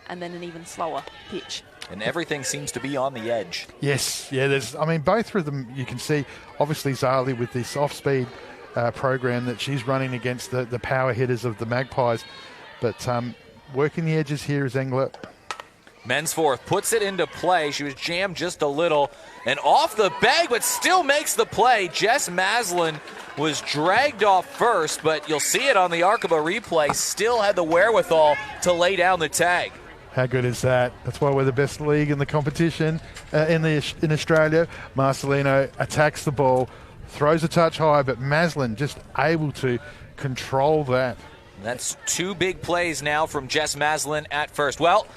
and then an even slower pitch. And everything seems to be on the edge. Yes, yeah. Both of them you can see. Obviously, Zali with this off-speed program that she's running against the power hitters of the Magpies, but working the edges here is Engler. Mensforth puts it into play. She was jammed just a little and off the bag, but still makes the play. Jess Maslin was dragged off first, but you'll see it on the arc of a replay. Still had the wherewithal to lay down the tag. How good is that? That's why we're the best league in the competition in Australia. Marcelino attacks the ball, throws a touch high, but Maslin just able to control that. That's two big plays now from Jess Maslin at first. Well,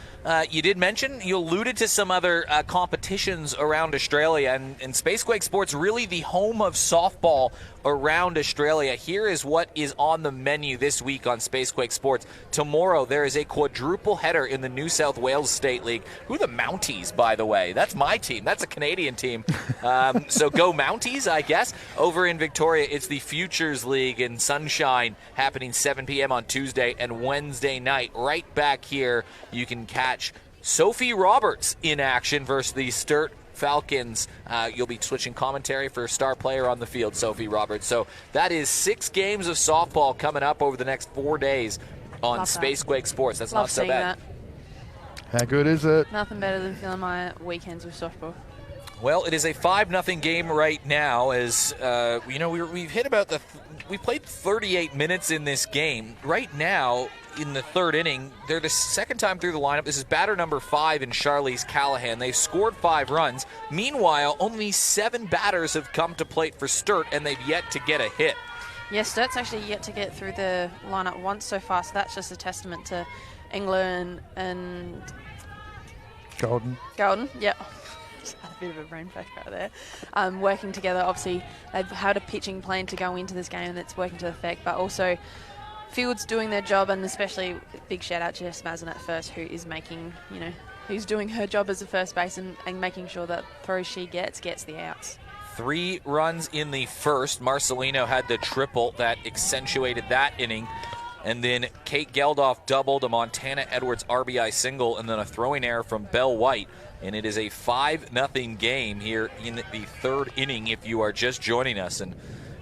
you did mention, you alluded to some other competitions around Australia, and Spacequake Sports really the home of softball around Australia. Here is what is on the menu this week on Spacequake Sports. Tomorrow there is a quadruple header in the New South Wales State League. Who are the Mounties, by the way? That's my team. That's a Canadian team. So go Mounties, I guess. Over in Victoria, it's the Futures League in Sunshine happening 7 p.m. on Tuesday and Wednesday night. Right back here, you can catch Sophie Roberts in action versus the Sturt Falcons. You'll be switching commentary for star player on the field, Sophie Roberts. So that is 6 games of softball coming up over the next 4 days on Spacequake Sports. That's not so bad. How good is it? Nothing better than filling my weekends with softball. Well, it is a 5-0 game right now. As we've hit about we played 38 minutes in this game. Right now, in the third inning, they're the second time through the lineup. This is batter number 5 in Charlize Callahan. They've scored 5 runs. Meanwhile, only 7 batters have come to plate for Sturt, and they've yet to get a hit. Yes, Sturt's actually yet to get through the lineup once so far, so that's just a testament to England and Golden, yep. Just had a bit of a brain flash right there. Working together, obviously, they've had a pitching plan to go into this game, and it's working to effect, but also Field's doing their job, and especially big shout out to Jess Maslin at first, who is making, who's doing her job as a first base and making sure that throws she gets the outs. 3 runs in the first. Marcelino had the triple that accentuated that inning. And then Kate Geldof doubled, a Montana Edwards RBI single, and then a throwing error from Belle White. And it is a 5-0 game here in the third inning if you are just joining us. And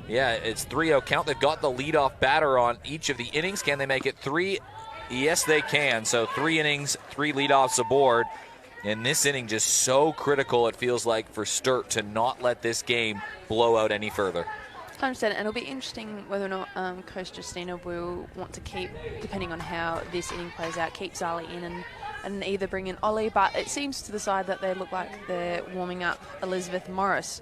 yeah, it's 3-0 count. They've got the leadoff batter on each of the innings. Can they make it 3? Yes, they can. So 3 innings, 3 leadoffs aboard. And this inning just so critical, it feels like, for Sturt to not let this game blow out any further. 100%, and it'll be interesting whether or not Coach Justina will want to keep, depending on how this inning plays out, keep Zali in and either bring in Ollie, but it seems to the side that they look like they're warming up Elizabeth Morris.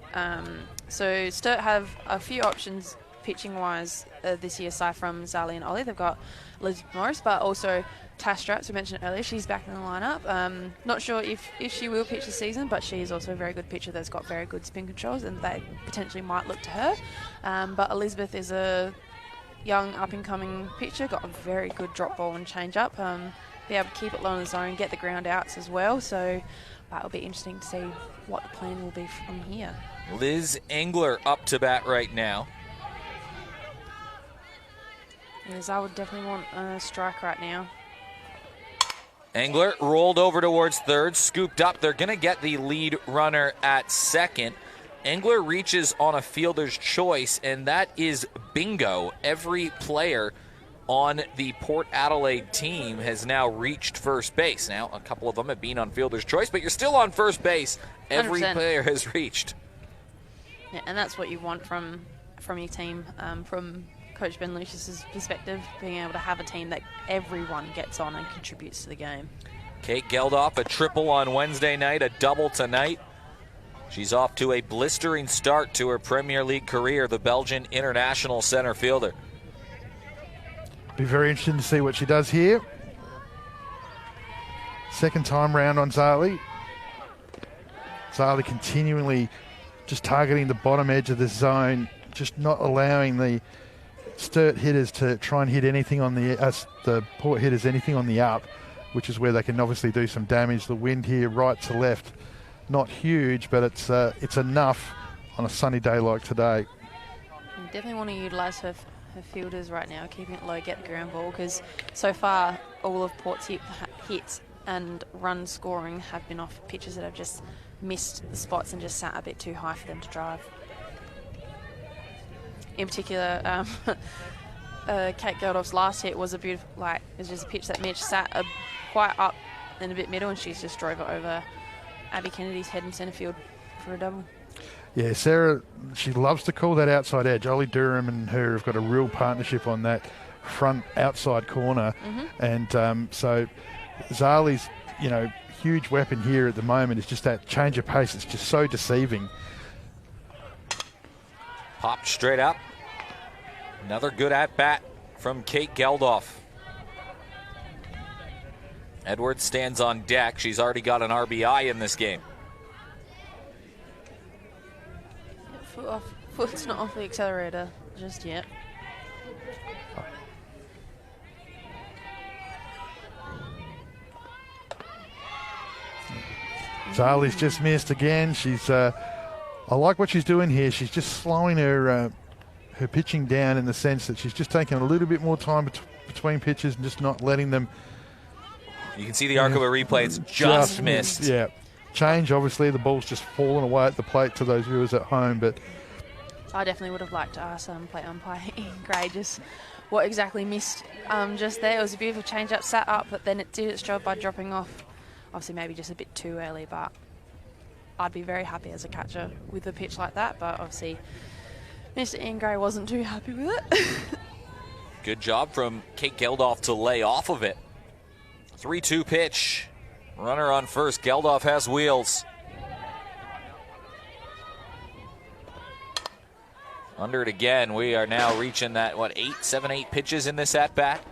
So Sturt have a few options pitching-wise this year, aside from Zali and Ollie. They've got Elizabeth Morris, but also Tash Straps, we mentioned earlier, she's back in the lineup. Not sure if she will pitch this season, but she is also a very good pitcher that's got very good spin controls, and they potentially might look to her. But Elizabeth is a young up-and-coming pitcher, got a very good drop ball and change-up. Be able to keep it low in the zone, get the ground outs as well. So it'll be interesting to see what the plan will be from here. Liz Engler up to bat right now. Yes, I would definitely want a strike right now. Engler rolled over towards third, scooped up. They're going to get the lead runner at second. Engler reaches on a fielder's choice, and that is bingo. Every player on the Port Adelaide team has now reached first base. Now, a couple of them have been on fielder's choice, but you're still on first base. Every 100%. player has reached. Yeah, and that's what you want from your team, from Coach Ben Lucius's perspective, being able to have a team that everyone gets on and contributes to the game. Kate Geldof, a triple on Wednesday night, a double tonight. She's off to a blistering start to her Premier League career, the Belgian international center fielder. Be very interesting to see what she does here. Second time round on Zali. Zali continually just targeting the bottom edge of the zone, just not allowing the Sturt hitters to try and hit anything on the Port hitters anything on the up, which is where they can obviously do some damage. The wind here, right to left, not huge, but it's enough on a sunny day like today. You definitely want to utilise her fielders right now, keeping it low, get the ground ball, because so far all of Port's hits and run scoring have been off pitches that have just missed the spots and just sat a bit too high for them to drive. In particular, Kate Geldof's last hit was a beautiful, it was just a pitch that Mitch sat quite up and a bit middle, and she's just drove it over Abby Kennedy's head in centre field for a double. Yeah, Sarah, she loves to call that outside edge. Ollie Durham and her have got a real partnership on that front outside corner. And so Zali's, huge weapon here at the moment is just that change of pace. It's just so deceiving. Popped straight up. Another good at-bat from Kate Geldof. Edwards stands on deck. She's already got an RBI in this game. Foot's not off the accelerator just yet. Zali's just missed again. She's, I like what she's doing here. She's just slowing her pitching down in the sense that she's just taking a little bit more time between pitches and just not letting them. You can see the arc of a replay. It's just missed. Yeah. Change, obviously, the ball's just fallen away at the plate to those viewers at home, but I definitely would have liked to ask plate umpire Ian Gray just what exactly missed just there. It was a beautiful change-up, sat up, but then it did its job by dropping off. Obviously, maybe just a bit too early, but I'd be very happy as a catcher with a pitch like that. But obviously, Mr. Ian Gray wasn't too happy with it. Good job from Kate Geldof to lay off of it. 3-2 pitch. Runner on first. Geldof has wheels. Under it again. We are now reaching that, 8 pitches in this at-bat?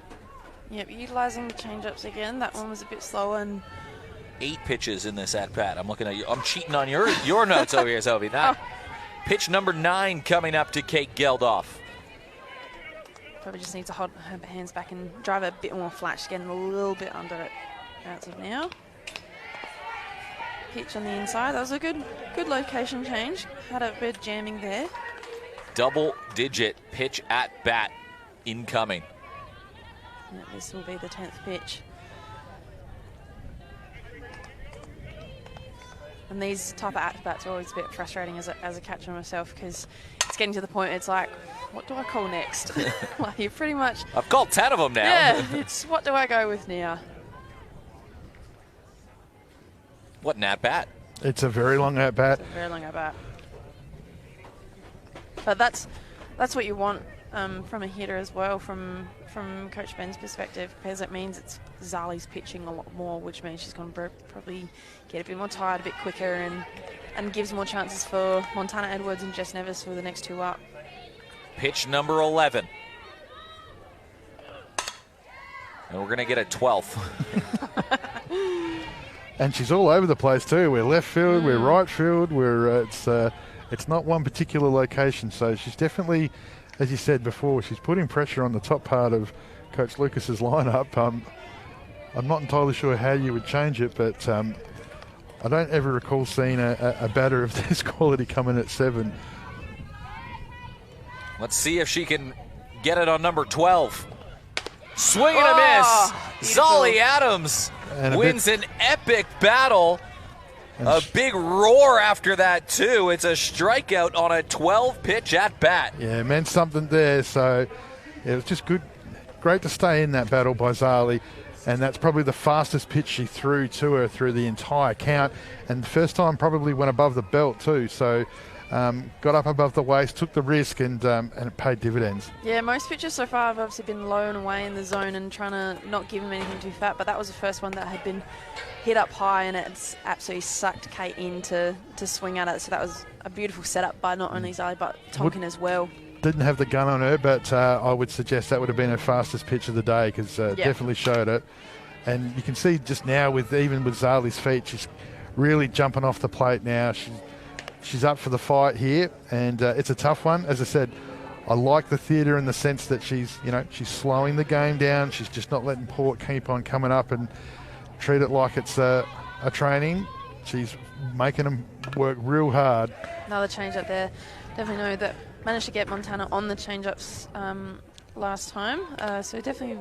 Yep, utilising the change-ups again. That one was a bit slower. And 8 pitches in this at-bat. I'm looking at you. I'm cheating on your notes over here, Sophie. Pitch number 9 coming up to Kate Geldof. Probably just needs to hold her hands back and drive it a bit more flat. She's getting a little bit under it as of now. Pitch on the inside. That was a good location change. Had a bit of jamming there. Double-digit pitch at bat incoming. Yeah, this will be the 10th pitch. And these type of at-bats are always a bit frustrating as a catcher myself, because it's getting to the point it's like, what do I call next? You pretty much... I've called 10 of them now. Yeah, it's what do I go with now? What an at-bat. it's a very long at-bat. It's a very long at-bat. But that's what you want from a hitter as well, from Coach Ben's perspective, because it means it's Zali's pitching a lot more, which means she's going to probably get a bit more tired, a bit quicker, and gives more chances for Montana Edwards and Jess Nevis for the next 2 up. Pitch number 11. And we're going to get a 12th. And she's all over the place too. We're left field, we're right field, it's not one particular location. So she's definitely, as you said before, she's putting pressure on the top part of Coach Lucas's lineup. I'm not entirely sure how you would change it, but I don't ever recall seeing a batter of this quality come in at 7. Let's see if she can get it on number 12. Swing and a miss. Beautiful. Zolly Adams wins an epic battle A big roar after that, too. It's a strikeout on a 12-pitch at-bat. Yeah, it meant something there. So it was just good. Great to stay in that battle by Zali. And that's probably the fastest pitch she threw to her through the entire count. And the first time probably went above the belt, too. So got up above the waist, took the risk, and it paid dividends. Yeah, most pitches so far have obviously been low and away in the zone and trying to not give him anything too fat, but that was the first one that had been hit up high, and it's absolutely sucked Kate in to swing at it. So that was a beautiful setup by not only Zali but Tonkin as well. Didn't have the gun on her, but I would suggest that would have been her fastest pitch of the day, because definitely showed it. And you can see just now, even with Zali's feet, she's really jumping off the plate now. She's up for the fight here, and it's a tough one. As I said, I like the theatre in the sense that she's slowing the game down. She's just not letting Port keep on coming up and treat it like it's a training. She's making them work real hard. Another change up there. Definitely know that managed to get Montana on the change-ups last time. So definitely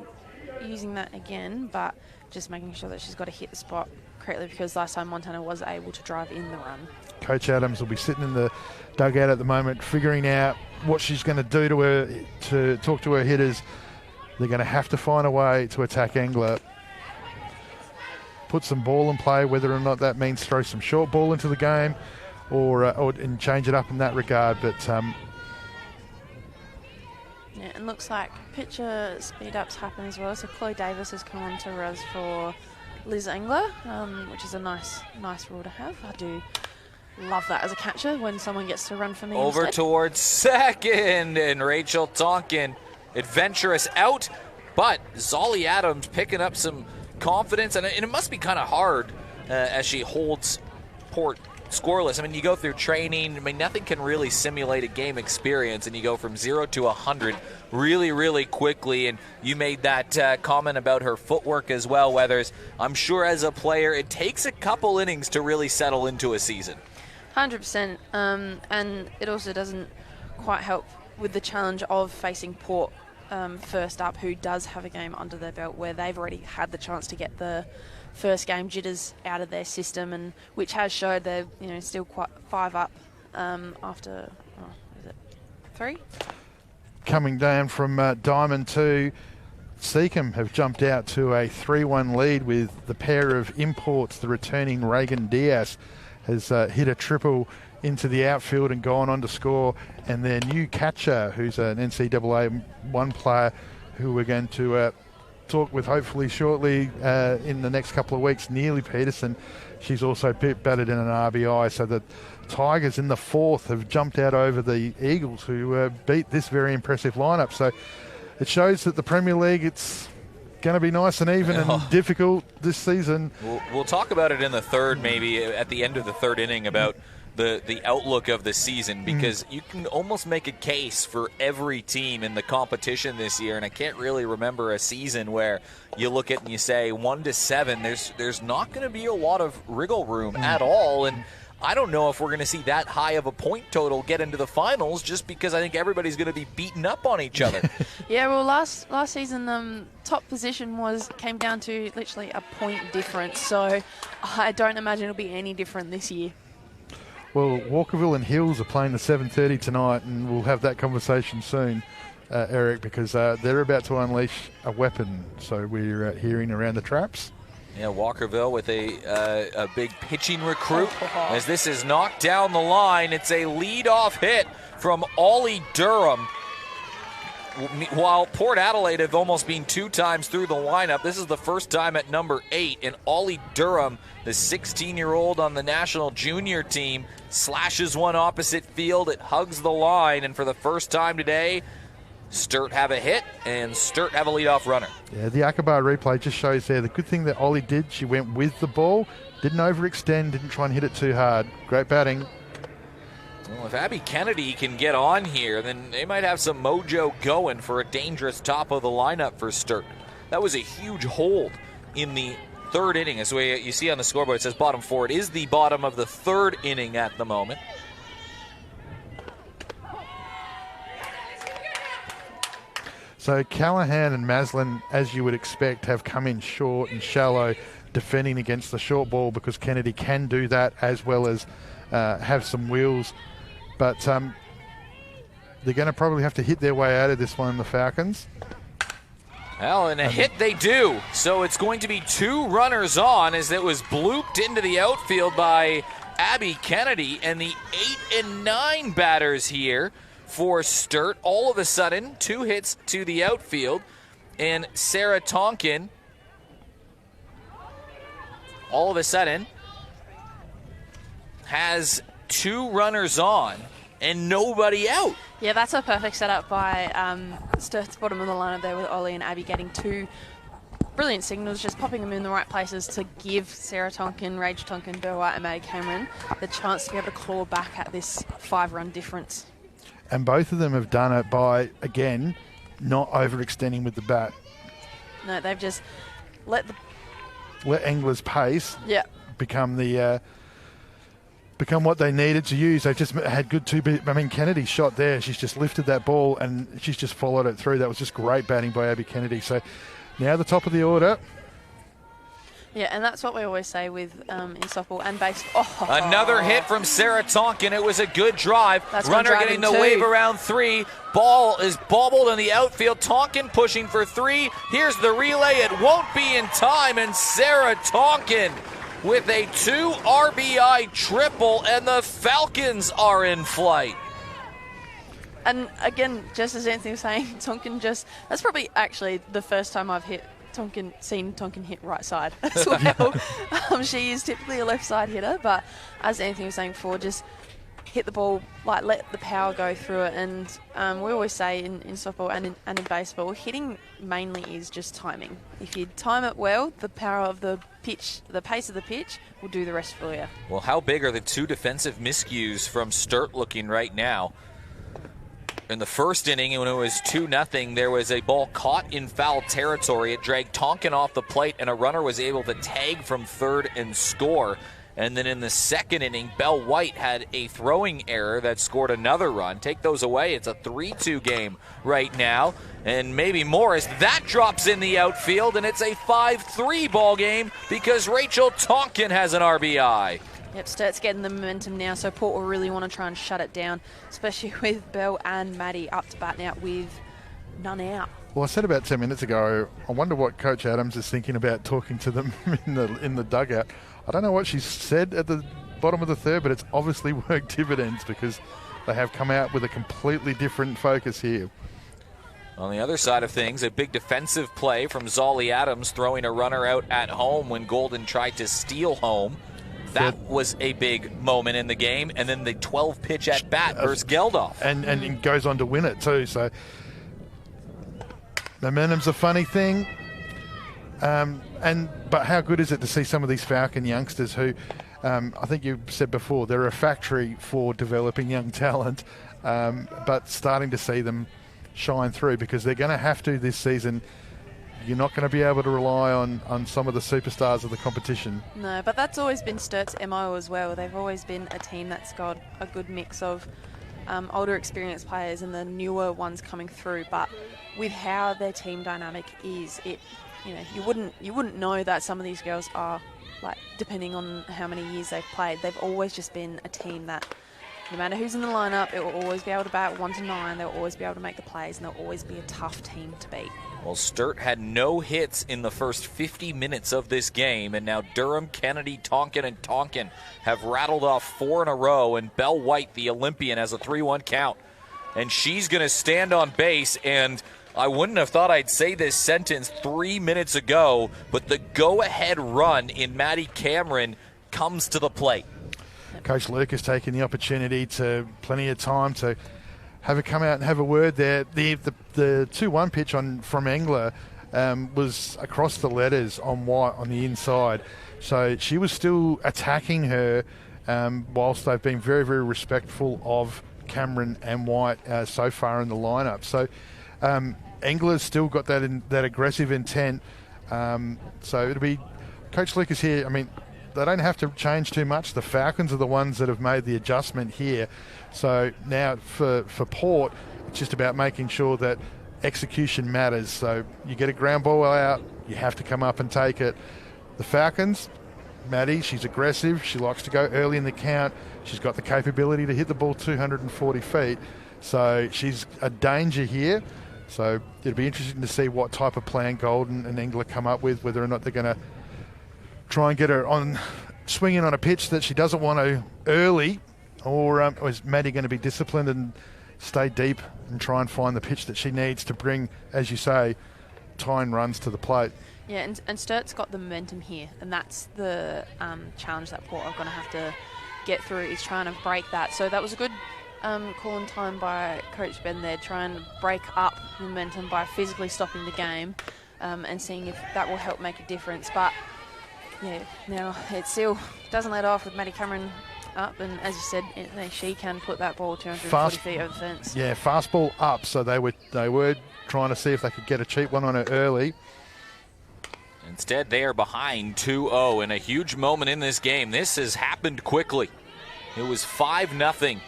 using that again, but just making sure that she's got to hit the spot correctly, because last time Montana was able to drive in the run. Coach Adams will be sitting in the dugout at the moment, figuring out what she's going to do to her, to talk to her hitters. They're going to have to find a way to attack Engler. Put some ball in play, whether or not that means throw some short ball into the game, or and change it up in that regard. But yeah, and looks like pitcher speed ups happen as well. So Chloe Davis has come on to res for Liz Engler, which is a nice rule to have. I do love that as a catcher when someone gets to run for me. Over instead. Towards second, and Rachel Tonkin, adventurous out, but Zolly Adams picking up some confidence, and it must be kind of hard as she holds Port scoreless. I mean, you go through training. I mean, nothing can really simulate a game experience, and you go from 0 to 100 really, really quickly. And you made that comment about her footwork as well, Weathers. I'm sure as a player, it takes a couple innings to really settle into a season. 100%, and it also doesn't quite help with the challenge of facing Port first up, who does have a game under their belt where they've already had the chance to get the first game jitters out of their system, and which has showed they're still quite 5 up after is it 3? Coming down from Diamond 2, Seacombe have jumped out to a 3-1 lead with the pair of imports. The returning Reagan Diaz has hit a triple into the outfield and gone on to score, and their new catcher, who's an NCAA 1 player who we're going to talk with hopefully shortly in the next couple of weeks, Neely Peterson. She's also batted in an RBI, so the Tigers in the 4th have jumped out over the Eagles, who beat this very impressive lineup. So it shows that the Premier League, it's going to be nice and even and difficult this season. We'll talk about it in the third, maybe at the end of the third inning, about the outlook of the season, because you can almost make a case for every team in the competition this year, and I can't really remember a season where you look at and you say 1 to 7, there's not going to be a lot of wriggle room at all, and I don't know if we're going to see that high of a point total get into the finals, just because I think everybody's going to be beaten up on each other. Yeah, well, last season, top position came down to literally a point difference, so I don't imagine it'll be any different this year. Well, Walkerville and Hills are playing the 7:30 tonight, and we'll have that conversation soon, Eric, because they're about to unleash a weapon. So we're hearing around the traps. Yeah, Walkerville with a big pitching recruit. As this is knocked down the line, it's a lead-off hit from Ollie Durham. While Port Adelaide have almost been 2 times through the lineup, this is the first time at number 8, and Ollie Durham, the 16-year-old on the national junior team, slashes one opposite field. It hugs the line, and for the first time today, Sturt have a hit, and Sturt have a leadoff runner. Yeah, the Akbar replay just shows there the good thing that Ollie did. She went with the ball, didn't overextend, didn't try and hit it too hard. Great batting. Well, if Abby Kennedy can get on here, then they might have some mojo going for a dangerous top of the lineup for Sturt. That was a huge hold in the third inning. As you see on the scoreboard, it says bottom 4. It is the bottom of the third inning at the moment. So Callahan and Maslin, as you would expect, have come in short and shallow. defending against the short ball, because Kennedy can do that as well as have some wheels. But they're going to probably have to hit their way out of this one, the Falcons. Well, and a hit they do. So it's going to be 2 runners on, as it was blooped into the outfield by Abby Kennedy. And the 8 and 9 batters here for Sturt, all of a sudden, 2 hits to the outfield. And Sarah Tonkin, all of a sudden, has 2 runners on and nobody out. Yeah, that's a perfect setup by Sturt's bottom of the lineup there, with Ollie and Abby getting 2 brilliant signals, just popping them in the right places to give Sarah Tonkin, Rach Tonkin, Beau White and Maddie Cameron the chance to be able to claw back at this 5-run difference. And both of them have done it by, again, not overextending with the bat. No, they've just let Engler's pace yeah. become what they needed to use. They've just had good Kennedy's shot there. She's just lifted that ball and she's just followed it through. That was just great batting by Abby Kennedy. So now the top of the order. Yeah, and that's what we always say with in softball and baseball. Oh. Another hit from Sarah Tonkin. It was a good drive. That's Runner getting the wave around 3. Ball is bobbled in the outfield. Tonkin pushing for 3. Here's the relay. It won't be in time, and Sarah Tonkin with a 2 RBI triple, and the Falcons are in flight. And again, just as Anthony was saying, Tonkin that's probably actually the first time I've seen Tonkin hit right side as well. She is typically a left side hitter, but as Anthony was saying before, just hit the ball, like let the power go through it. And we always say in softball and in baseball, hitting mainly is just timing. If you time it well, the power of the pitch, the pace of the pitch will do the rest for you. Well, how big are the 2 defensive miscues from Sturt looking right now? In the first inning, when it was 2-0, there was a ball caught in foul territory. It dragged Tonkin off the plate, and a runner was able to tag from third and score. And then in the second inning, Belle White had a throwing error that scored another run. Take those away. It's a 3-2 game right now, and maybe more as that drops in the outfield, and it's a 5-3 ball game because Rachel Tonkin has an RBI. Yep, Sturt's getting the momentum now, so Port will really want to try and shut it down, especially with Belle and Maddie up to bat now with none out. Well, I said about 10 minutes ago, I wonder what Coach Adams is thinking about talking to them in the dugout. I don't know what she said at the bottom of the third, but it's obviously worked dividends because they have come out with a completely different focus here. On the other side of things, a big defensive play from Zolly Adams throwing a runner out at home when Golden tried to steal home. That was a big moment in the game. And then the 12-pitch at-bat versus Geldof. And it goes on to win it too. So momentum's a funny thing. But how good is it to see some of these Falcon youngsters who, I think you said before, they're a factory for developing young talent, but starting to see them shine through because they're going to have to this season. You're not going to be able to rely on some of the superstars of the competition. No, but that's always been Sturt's MO as well. They've always been a team that's got a good mix of older experienced players and the newer ones coming through. But with how their team dynamic is, you wouldn't know that some of these girls are, like, depending on how many years they've played, they've always just been a team that no matter who's in the lineup, it will always be able to bat 1 to 9. They'll always be able to make the plays, and they'll always be a tough team to beat. Well, Sturt had no hits in the first 50 minutes of this game, and now Durham, Kennedy, Tonkin, and Tonkin have rattled off 4 in a row, and Belle White, the Olympian, has a 3-1 count. And she's going to stand on base, and I wouldn't have thought I'd say this sentence 3 minutes ago, but the go-ahead run in Maddie Cameron comes to the plate. Coach Luke has taken the opportunity to plenty of time to have her come out and have a word there. The 2-1 pitch from Engler was across the letters on White on the inside. So she was still attacking her whilst they've been very, very respectful of Cameron and White so far in the lineup. So Engler's still got that aggressive intent. So it'll be Coach Luke is here. I mean, they don't have to change too much. The Falcons are the ones that have made the adjustment here. So now for Port, it's just about making sure that execution matters. So you get a ground ball out, you have to come up and take it. The Falcons, Maddie, she's aggressive. She likes to go early in the count. She's got the capability to hit the ball 240 feet. So she's a danger here. So it'll be interesting to see what type of plan Golden and Engler come up with, whether or not they're going to try and get her on swinging on a pitch that she doesn't want to early, or is Maddie going to be disciplined and stay deep and try and find the pitch that she needs to bring, as you say, tying runs to the plate. Yeah, and Sturt's got the momentum here, and that's the challenge that Port are going to have to get through, is trying to break that. So that was a good call in time by Coach Ben there, trying to break up momentum by physically stopping the game and seeing if that will help make a difference. But yeah, now it still doesn't let off with Maddie Cameron up, and as you said, she can put that ball 240 feet over the fence. Yeah, fastball up, so they were trying to see if they could get a cheap one on her early. Instead, they are behind 2-0 in a huge moment in this game. This has happened quickly. It was 5-0.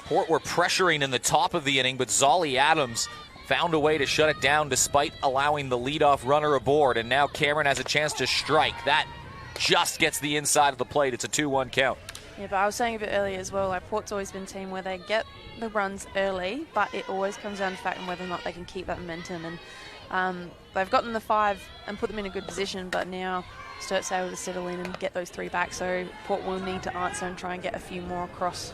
Port were pressuring in the top of the inning, but Zolly Adams found a way to shut it down despite allowing the leadoff runner aboard. And now Cameron has a chance to strike. That just gets the inside of the plate. It's a 2-1 count. Yeah, but I was saying a bit earlier as well, like Port's always been a team where they get the runs early, but it always comes down to the fact of whether or not they can keep that momentum. And they've gotten the 5 and put them in a good position, but now Sturt's able to settle in and get those 3 back. So Port will need to answer and try and get a few more across.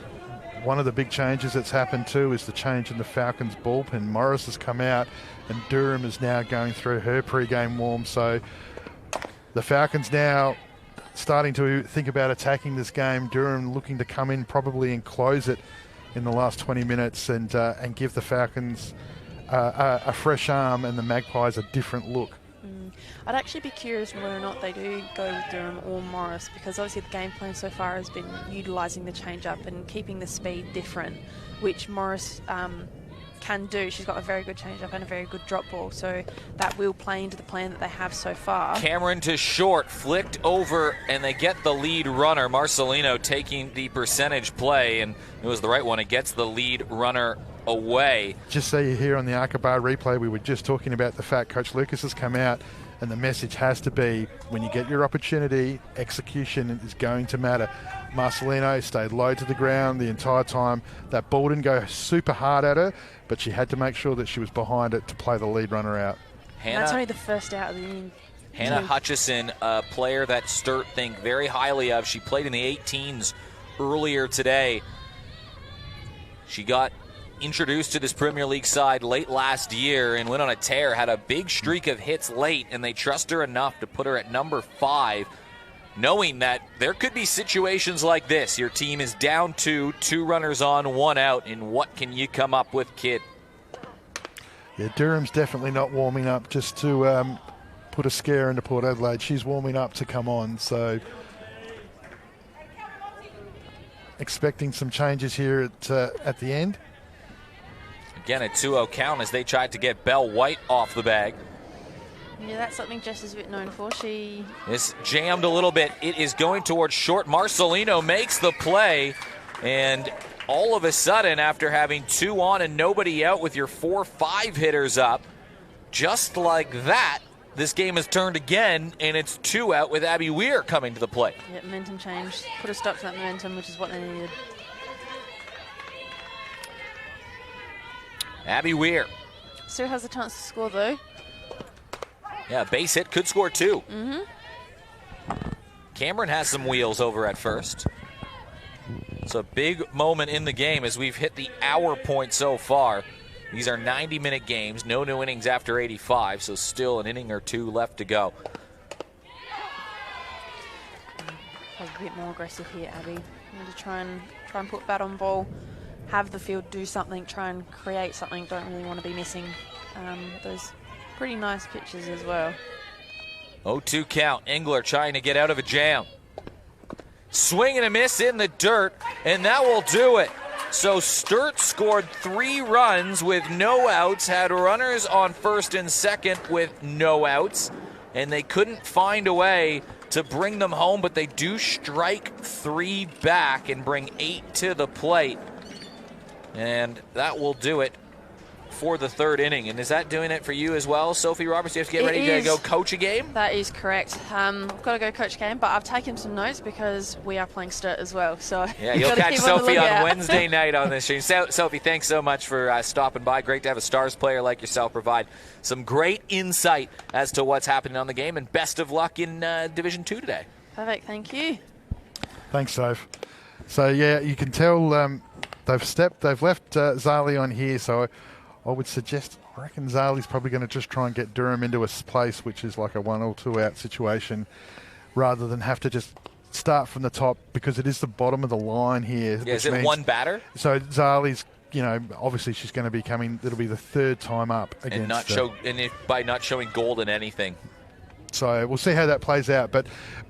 One of the big changes that's happened too is the change in the Falcons bullpen. Morris has come out and Durham is now going through her pre-game warm. So the Falcons now starting to think about attacking this game. Durham looking to come in probably and close it in the last 20 minutes and give the Falcons a fresh arm and the Magpies a different look. I'd actually be curious whether or not they do go with Durham or Morris, because obviously the game plan so far has been utilising the change-up and keeping the speed different, which Morris can do. She's got a very good change-up and a very good drop ball, so that will play into the plan that they have so far. Cameron to short, flicked over, and they get the lead runner. Marcelino taking the percentage play, and it was the right one. It gets the lead runner away. Just so you hear on the Arcabar replay, we were just talking about the fact Coach Lucas has come out, and the message has to be, when you get your opportunity, execution is going to matter. Marcelino stayed low to the ground the entire time. That ball didn't go super hard at her, but she had to make sure that she was behind it to play the lead runner out. That's only the first out of the inning. Hannah Hutchison, a player that Sturt think very highly of. She played in the 18s earlier today. She got introduced to this Premier League side late last year and went on a tear, had a big streak of hits late, and they trust her enough to put her at number 5, knowing that there could be situations like this. Your team is down 2 runners on, 1 out, and what can you come up with, kid? Yeah, Durham's definitely not warming up just to put a scare into Port Adelaide. She's warming up to come on, so expecting some changes here at the end. Again, a 2-0 count as they tried to get Belle White off the bag. Yeah, that's something Jess is a bit known for. This jammed a little bit. It is going towards short. Marcelino makes the play, and all of a sudden, after having 2 on and nobody out with your 4-5 hitters up, just like that, this game has turned again, and it's 2 out with Abby Weir coming to the plate. Yeah, momentum change. Put a stop to that momentum, which is what they needed. Abby Weir. Still has a chance to score, though. Yeah, base hit, could score 2. Cameron has some wheels over at first. It's a big moment in the game as we've hit the hour point so far. These are 90-minute games, no new innings after 85, so still an inning or 2 left to go. A bit more aggressive here, Abby. Need to try and put bat on ball, have the field do something, try and create something. Don't really want to be missing those pretty nice pitches as well. 0-2 count. Engler trying to get out of a jam. Swing and a miss in the dirt, and that will do it. So Sturt scored 3 runs with no outs, had runners on first and second with no outs, and they couldn't find a way to bring them home, but they do strike 3 back and bring 8 to the plate. And that will do it for the third inning. And is that doing it for you as well, Sophie Roberts? You have to get ready to go coach a game? That is correct. I've got to go coach a game, but I've taken some notes because we are playing Sturt as well. So yeah, you'll catch Sophie on Wednesday night on this stream. Sophie, thanks so much for stopping by. Great to have a Stars player like yourself provide some great insight as to what's happening on the game, and best of luck in Division 2 today. Perfect, thank you. Thanks, Soph. So, yeah, you can tell they've left Zali on here, so I would suggest, I reckon Zali's probably going to just try and get Durham into a place which is like a 1 or 2 out situation rather than have to just start from the top, because it is the bottom of the line here. Yeah, is it one batter? So Zali's, obviously she's going to be coming, it'll be the third time up against by not showing gold in anything. So we'll see how that plays out. But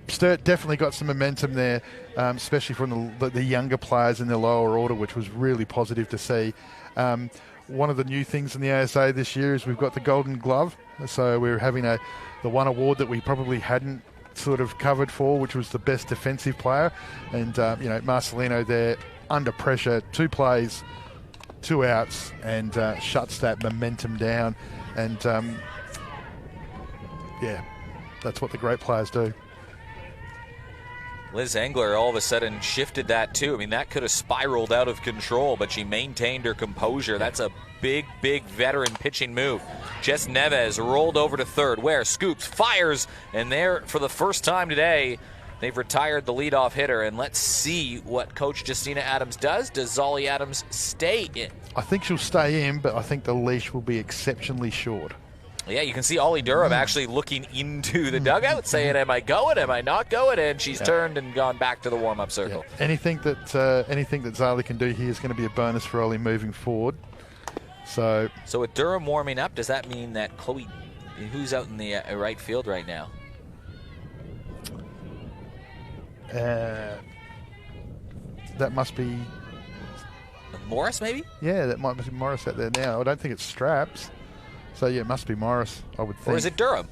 Sturt definitely got some momentum there, especially from the younger players in the lower order, which was really positive to see. One of the new things in the ASA this year is we've got the Golden Glove. So we're having the one award that we probably hadn't sort of covered for, which was the best defensive player. And, Marcelino there under pressure, 2 plays, 2 outs, and shuts that momentum down. And, that's what the great players do. Liz Engler all of a sudden shifted that too. I mean, that could have spiraled out of control, but she maintained her composure. That's a big, big veteran pitching move. Jess Neves rolled over to third, where scoops, fires, and there for the first time today, they've retired the leadoff hitter. And let's see what Coach Justina Adams does. Does Zolly Adams stay in? I think she'll stay in, but I think the leash will be exceptionally short. Yeah, you can see Ollie Durham actually looking into the dugout, saying, am I going, am I not going? And she's turned and gone back to the warm-up circle. Yeah. Anything that Zali can do here is going to be a bonus for Ollie moving forward. So with Durham warming up, does that mean that Chloe, who's out in the right field right now? That must be Morris, maybe? Yeah, that might be Morris out there now. I don't think it's Straps. So, yeah, it must be Morris, I would think. Or is it Durham?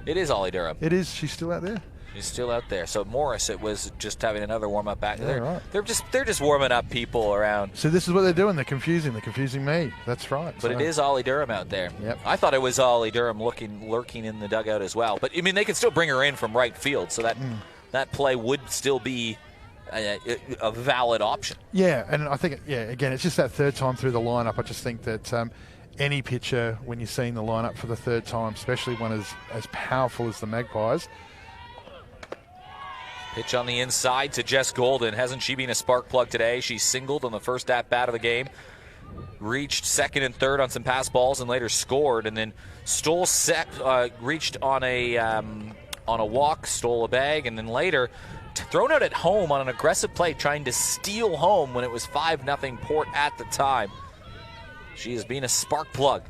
It is Ollie Durham. It is. She's still out there. She's still out there. So Morris, it was just having another warm-up back there. Right. They're just warming up people around. So this is what they're doing. They're confusing me. That's right. But it is Ollie Durham out there. Yep. I thought it was Ollie Durham lurking in the dugout as well. But, I mean, they can still bring her in from right field, so that play would still be a valid option. Yeah, and I think, again, it's just that third time through the lineup. I just think that any pitcher, when you're seeing the lineup for the third time, especially one as powerful as the Magpies. Pitch on the inside to Jess Golden. Hasn't she been a spark plug today? She singled on the first at-bat of the game. Reached second and third on some pass balls and later scored. And then reached on a walk, stole a bag, and then later thrown out at home on an aggressive play trying to steal home when it was 5-0 Port at the time. She has been a spark plug.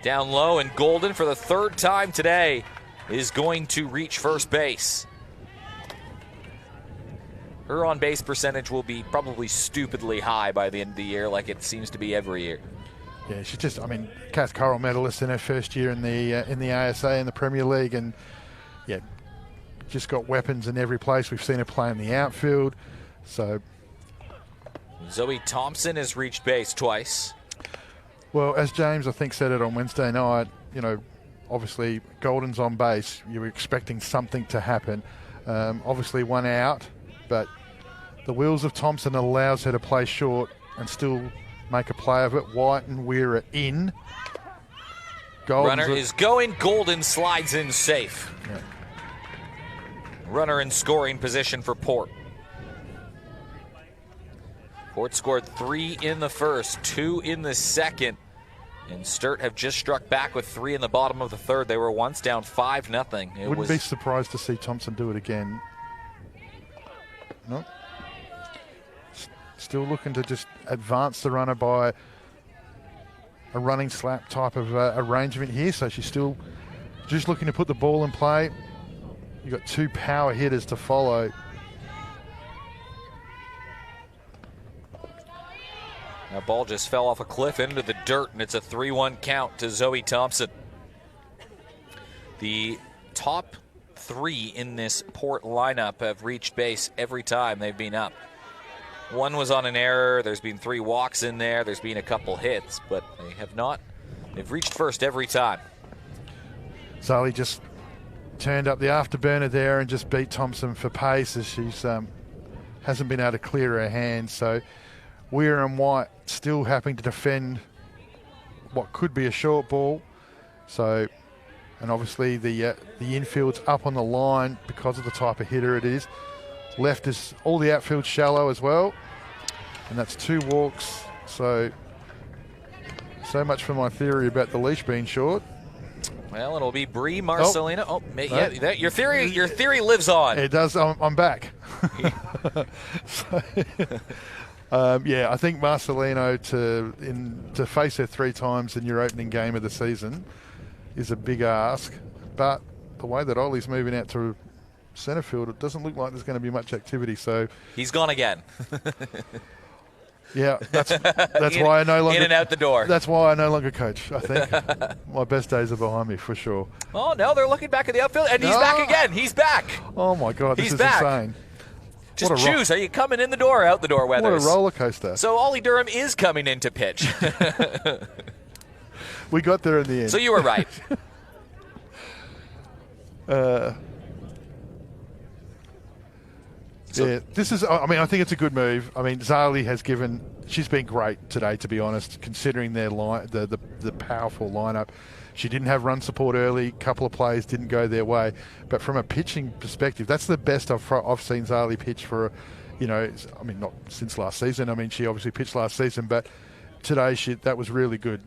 Down low, and Golden for the third time today is going to reach first base. Her on-base percentage will be probably stupidly high by the end of the year, like it seems to be every year. Yeah, she's just, Cath Corral medalist in her first year in the ASA in the Premier League, and just got weapons in every place. We've seen her play in the outfield. So Zoe Thompson has reached base twice. Well, as James, I think, said it on Wednesday night, obviously Golden's on base. You were expecting something to happen. Obviously one out, but the wheels of Thompson allows her to play short and still make a play of it. White and Weir are in. Runner is going. Golden slides in safe. Yeah. Runner in scoring position for Port. Port scored 3 in the first, 2 in the second. And Sturt have just struck back with 3 in the bottom of the third. They were once down 5-0. Wouldn't be surprised to see Thompson do it again. No. Still looking to just advance the runner by a running slap type of arrangement here. So she's still just looking to put the ball in play. You've got 2 power hitters to follow. That ball just fell off a cliff into the dirt, and it's a 3-1 count to Zoe Thompson. The top 3 in this Port lineup have reached base every time they've been up. One was on an error. There's been 3 walks in there. There's been a couple hits, but they have not. They've reached first every time. Zali just turned up the afterburner there and just beat Thompson for pace as she's hasn't been able to clear her hands. So Weir and White still having to defend what could be a short ball. So, and obviously the infield's up on the line because of the type of hitter it is. Left is all the outfield shallow as well, and that's 2 walks. So much for my theory about the leash being short. Well, it'll be Bree Marcelino. Yeah, your theory lives on. It does. I'm back. So, yeah, I think Marcelino to face her 3 times in your opening game of the season is a big ask, but the way that Ollie's moving out to centre field, it doesn't look like there's going to be much activity. So he's gone again. Yeah, that's why I no longer in and out the door. That's why I no longer coach. I think my best days are behind me for sure. Oh no, they're looking back at the outfield, and he's back again. He's back. Oh my God, this is back. insane. Just choose. Are you coming in the door or out the door, Weathers? What a roller coaster. So Ollie Durham is coming in to pitch. We got there in the end. So you were right. Yeah, this is. I mean, I think it's a good move. I mean, Zali has given. She's been great today, to be honest, considering their the powerful lineup. She didn't have run support early. A couple of plays didn't go their way, but from a pitching perspective, that's the best I've seen Zali pitch for. You know, I mean, not since last season. I mean, she obviously pitched last season, but today that was really good.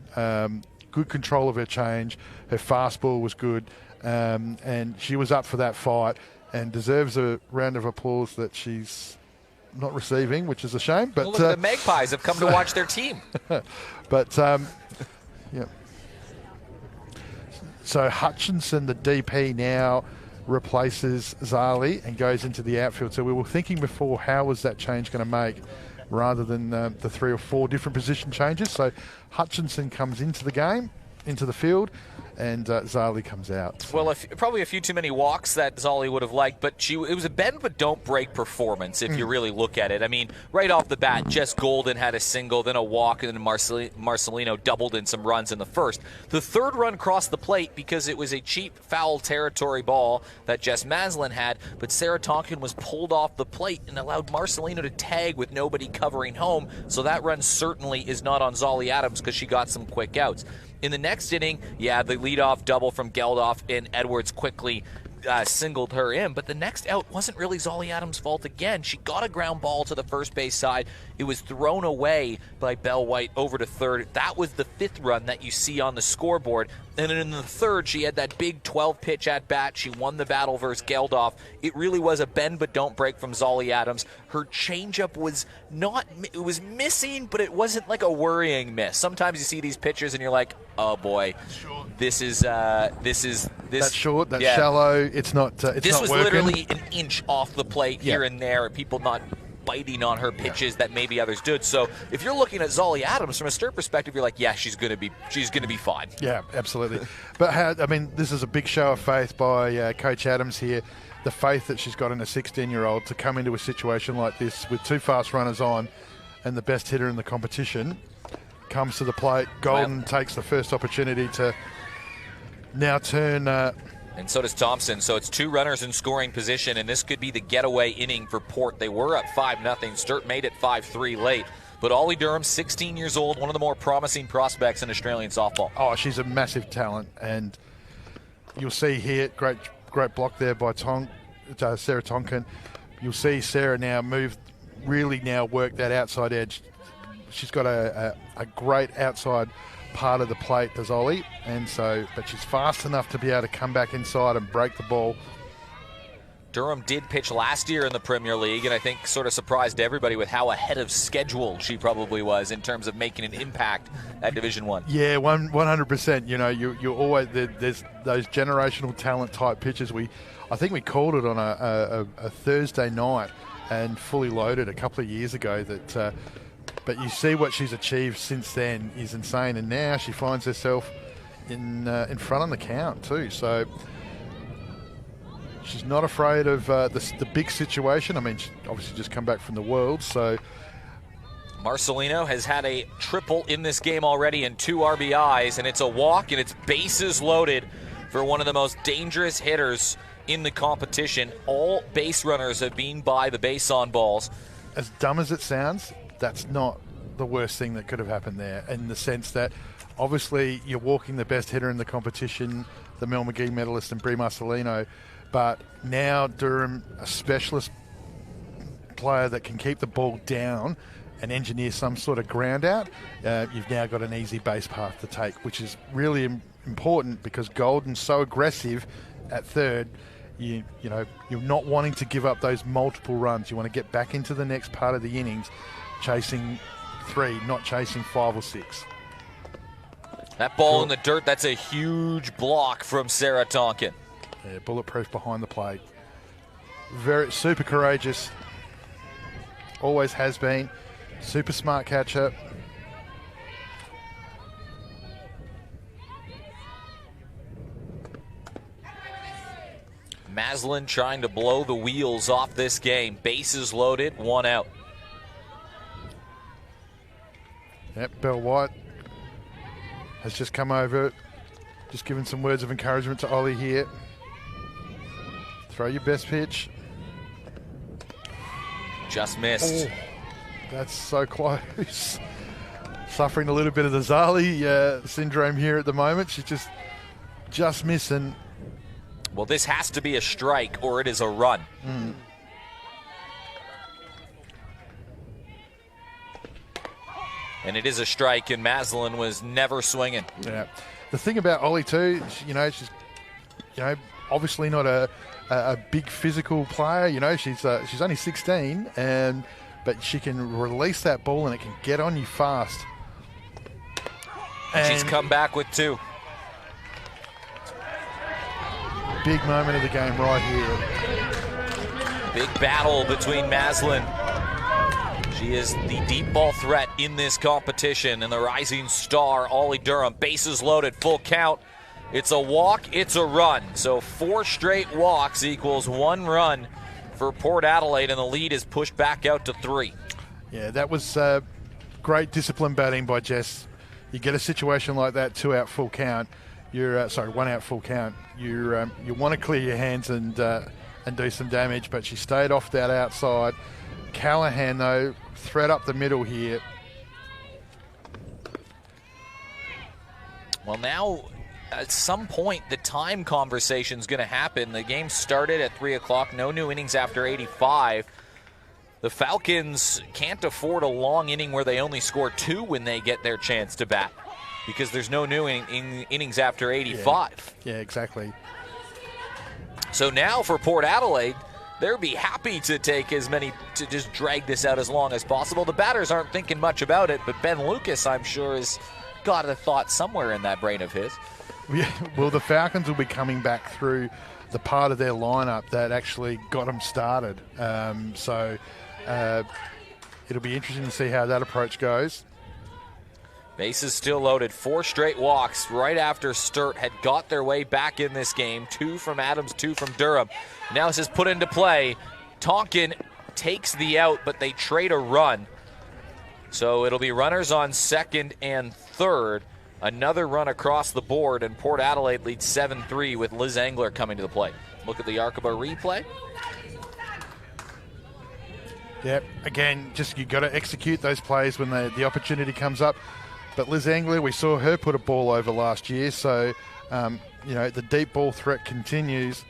Good control of her change. Her fastball was good, and she was up for that fight. And deserves a round of applause that she's not receiving, which is a shame. But well, look, the Magpies have come to watch their team. But yeah. So Hutchinson, the DP, now replaces Zali and goes into the outfield. So we were thinking before, how was that change going to make, rather than the 3 or 4 different position changes. So Hutchinson comes into the game, into the field, and Zali comes out. Well, probably a few too many walks that Zali would have liked, but it was a bend but don't break performance if you really look at it. I mean, right off the bat, Jess Golden had a single, then a walk, and then Marcelino doubled in some runs in the first. The 3rd run crossed the plate because it was a cheap foul territory ball that Jess Maslin had, but Sarah Tonkin was pulled off the plate and allowed Marcelino to tag with nobody covering home, so that run certainly is not on Zali Adams because she got some quick outs. In the next inning, yeah, the leadoff double from Geldof, and Edwards quickly singled her in. But the next out wasn't really Zali Adams' fault again. She got a ground ball to the first base side. It was thrown away by Belle White over to third. That was the 5th run that you see on the scoreboard. And then in the 3rd, she had that big 12-pitch at-bat. She won the battle versus Geldof. It really was a bend but don't break from Zali Adams. Her changeup was it was missing, but it wasn't like a worrying miss. Sometimes you see these pitchers and you're like, oh boy, this is That's short, that's shallow. It's not. This was working. Literally an inch off the plate here and there. People not biting on her pitches that maybe others did. So if you're looking at Zali Adams from a Sturt perspective, you're like, yeah, she's gonna be fine. Yeah, absolutely. But I mean, this is a big show of faith by Coach Adams here. The faith that she's got in a 16-year-old to come into a situation like this with 2 fast runners on, and the best hitter in the competition comes to the plate. Golden takes the first opportunity to now turn. And so does Thompson. So it's 2 runners in scoring position, and this could be the getaway inning for Port. They were up 5-0. Sturt made it 5-3 late. But Ollie Durham, 16 years old, one of the more promising prospects in Australian softball. Oh, she's a massive talent, and you'll see here, great block there by Sarah Tonkin. You'll see Sarah now work that outside edge. She's got a great outside part of the plate as Ollie, but she's fast enough to be able to come back inside and break the ball. Durham did pitch last year in the Premier League, and I think sort of surprised everybody with how ahead of schedule she probably was in terms of making an impact at Division 1. Yeah, 100%. You know, you always there's those generational talent type pitches. I think we called it on a Thursday night and fully loaded a couple of years ago. But you see what she's achieved since then is insane, and now she finds herself in front on the count too. So she's not afraid of the big situation. I mean, she's obviously just come back from the World, so Marcelino has had a triple in this game already and 2 RBIs, and it's a walk, and it's bases loaded for one of the most dangerous hitters in the competition. All base runners have been by the base on balls. As dumb as it sounds, that's not the worst thing that could have happened there, in the sense that obviously you're walking the best hitter in the competition, the Mel McGee medalist and Brie Marcelino, but now Durham, a specialist player that can keep the ball down and engineer some sort of ground out, you've now got an easy base path to take, which is really important because Golden's so aggressive at third. You're not wanting to give up those multiple runs. You want to get back into the next part of the innings chasing 3, not chasing 5 or 6. That ball in the dirt, that's a huge block from Sarah Tonkin. Yeah, bulletproof behind the plate. Very super courageous. Always has been. Super smart catcher. Maslin trying to blow the wheels off this game. Bases loaded, 1 out. Yep, Bell White has just come over, just given some words of encouragement to Ollie here. Throw your best pitch. Just missed. Oh, that's so close. Suffering a little bit of the Zali syndrome here at the moment. She's just missing. Well, this has to be a strike or it is a run. And it is a strike, and Maslin was never swinging. Yeah. The thing about Ollie too, she's obviously not a big physical player. She's only 16, but she can release that ball and it can get on you fast. And she's come back with 2. Big moment of the game right here. Big battle between Maslin. She is the deep ball threat in this competition, and the rising star, Ollie Durham. Bases loaded, full count. It's a walk, it's a run. So 4 straight walks equals 1 run for Port Adelaide, and the lead is pushed back out to 3. Yeah, that was great discipline batting by Jess. You get a situation like that, 2 out full count. 1 out full count. You want to clear your hands and do some damage, but she stayed off that outside. Callahan, though, thread up the middle here. Well, now at some point the time conversation is going to happen. The game started at 3 o'clock, no new innings after 85. The Falcons can't afford a long inning where they only score 2 when they get their chance to bat, because there's no new innings after 85. Yeah, exactly. So now for Port Adelaide, they'll be happy to take as many, to just drag this out as long as possible. The batters aren't thinking much about it, but Ben Lucas, I'm sure, has got a thought somewhere in that brain of his. Yeah, well, the Falcons will be coming back through the part of their lineup that actually got them started. It'll be interesting to see how that approach goes. Bases still loaded. 4 straight walks right after Sturt had got their way back in this game. 2 from Adams, 2 from Durham. Now this is put into play. Tonkin takes the out, but they trade a run. So it'll be runners on second and third. Another run across the board, and Port Adelaide leads 7-3 with Liz Engler coming to the plate. Look at the Arkaba replay. Yep, again, just you got to execute those plays when the opportunity comes up. But Liz Engler, we saw her put a ball over last year, so the deep ball threat continues.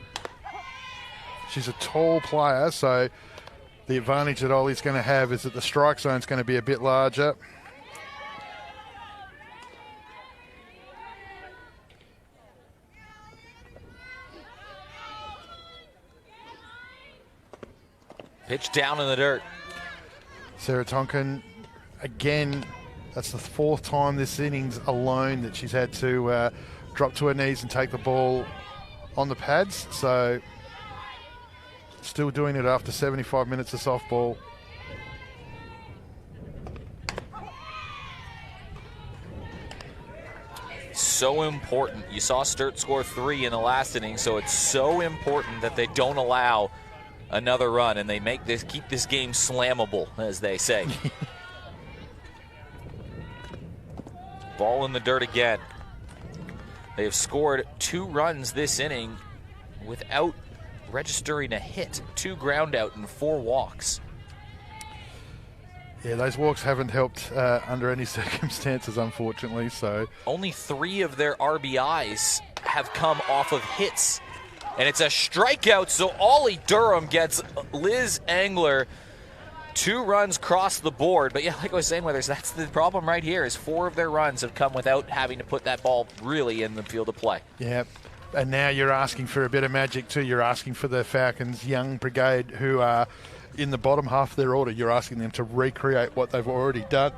She's a tall player, so the advantage that Ollie's going to have is that the strike zone's going to be a bit larger. Pitch down in the dirt. Sarah Tonkin, again, that's the 4th time this innings alone that she's had to drop to her knees and take the ball on the pads. So still doing it after 75 minutes of softball. So important. You saw Sturt score 3 in the last inning, so it's so important that they don't allow another run, and they keep this game slammable, as they say. Ball in the dirt again. They have scored 2 runs this inning without registering a hit. 2 ground out and 4 walks. Yeah, those walks haven't helped under any circumstances, unfortunately. So only 3 of their RBIs have come off of hits. And it's a strikeout, so Ollie Durham gets Liz Angler 2 runs across the board. But yeah, like I was saying, Weathers, that's the problem right here, is 4 of their runs have come without having to put that ball really in the field of play. Yeah, and now you're asking for a bit of magic too. You're asking for the Falcons' young brigade who are in the bottom half of their order. You're asking them to recreate what they've already done.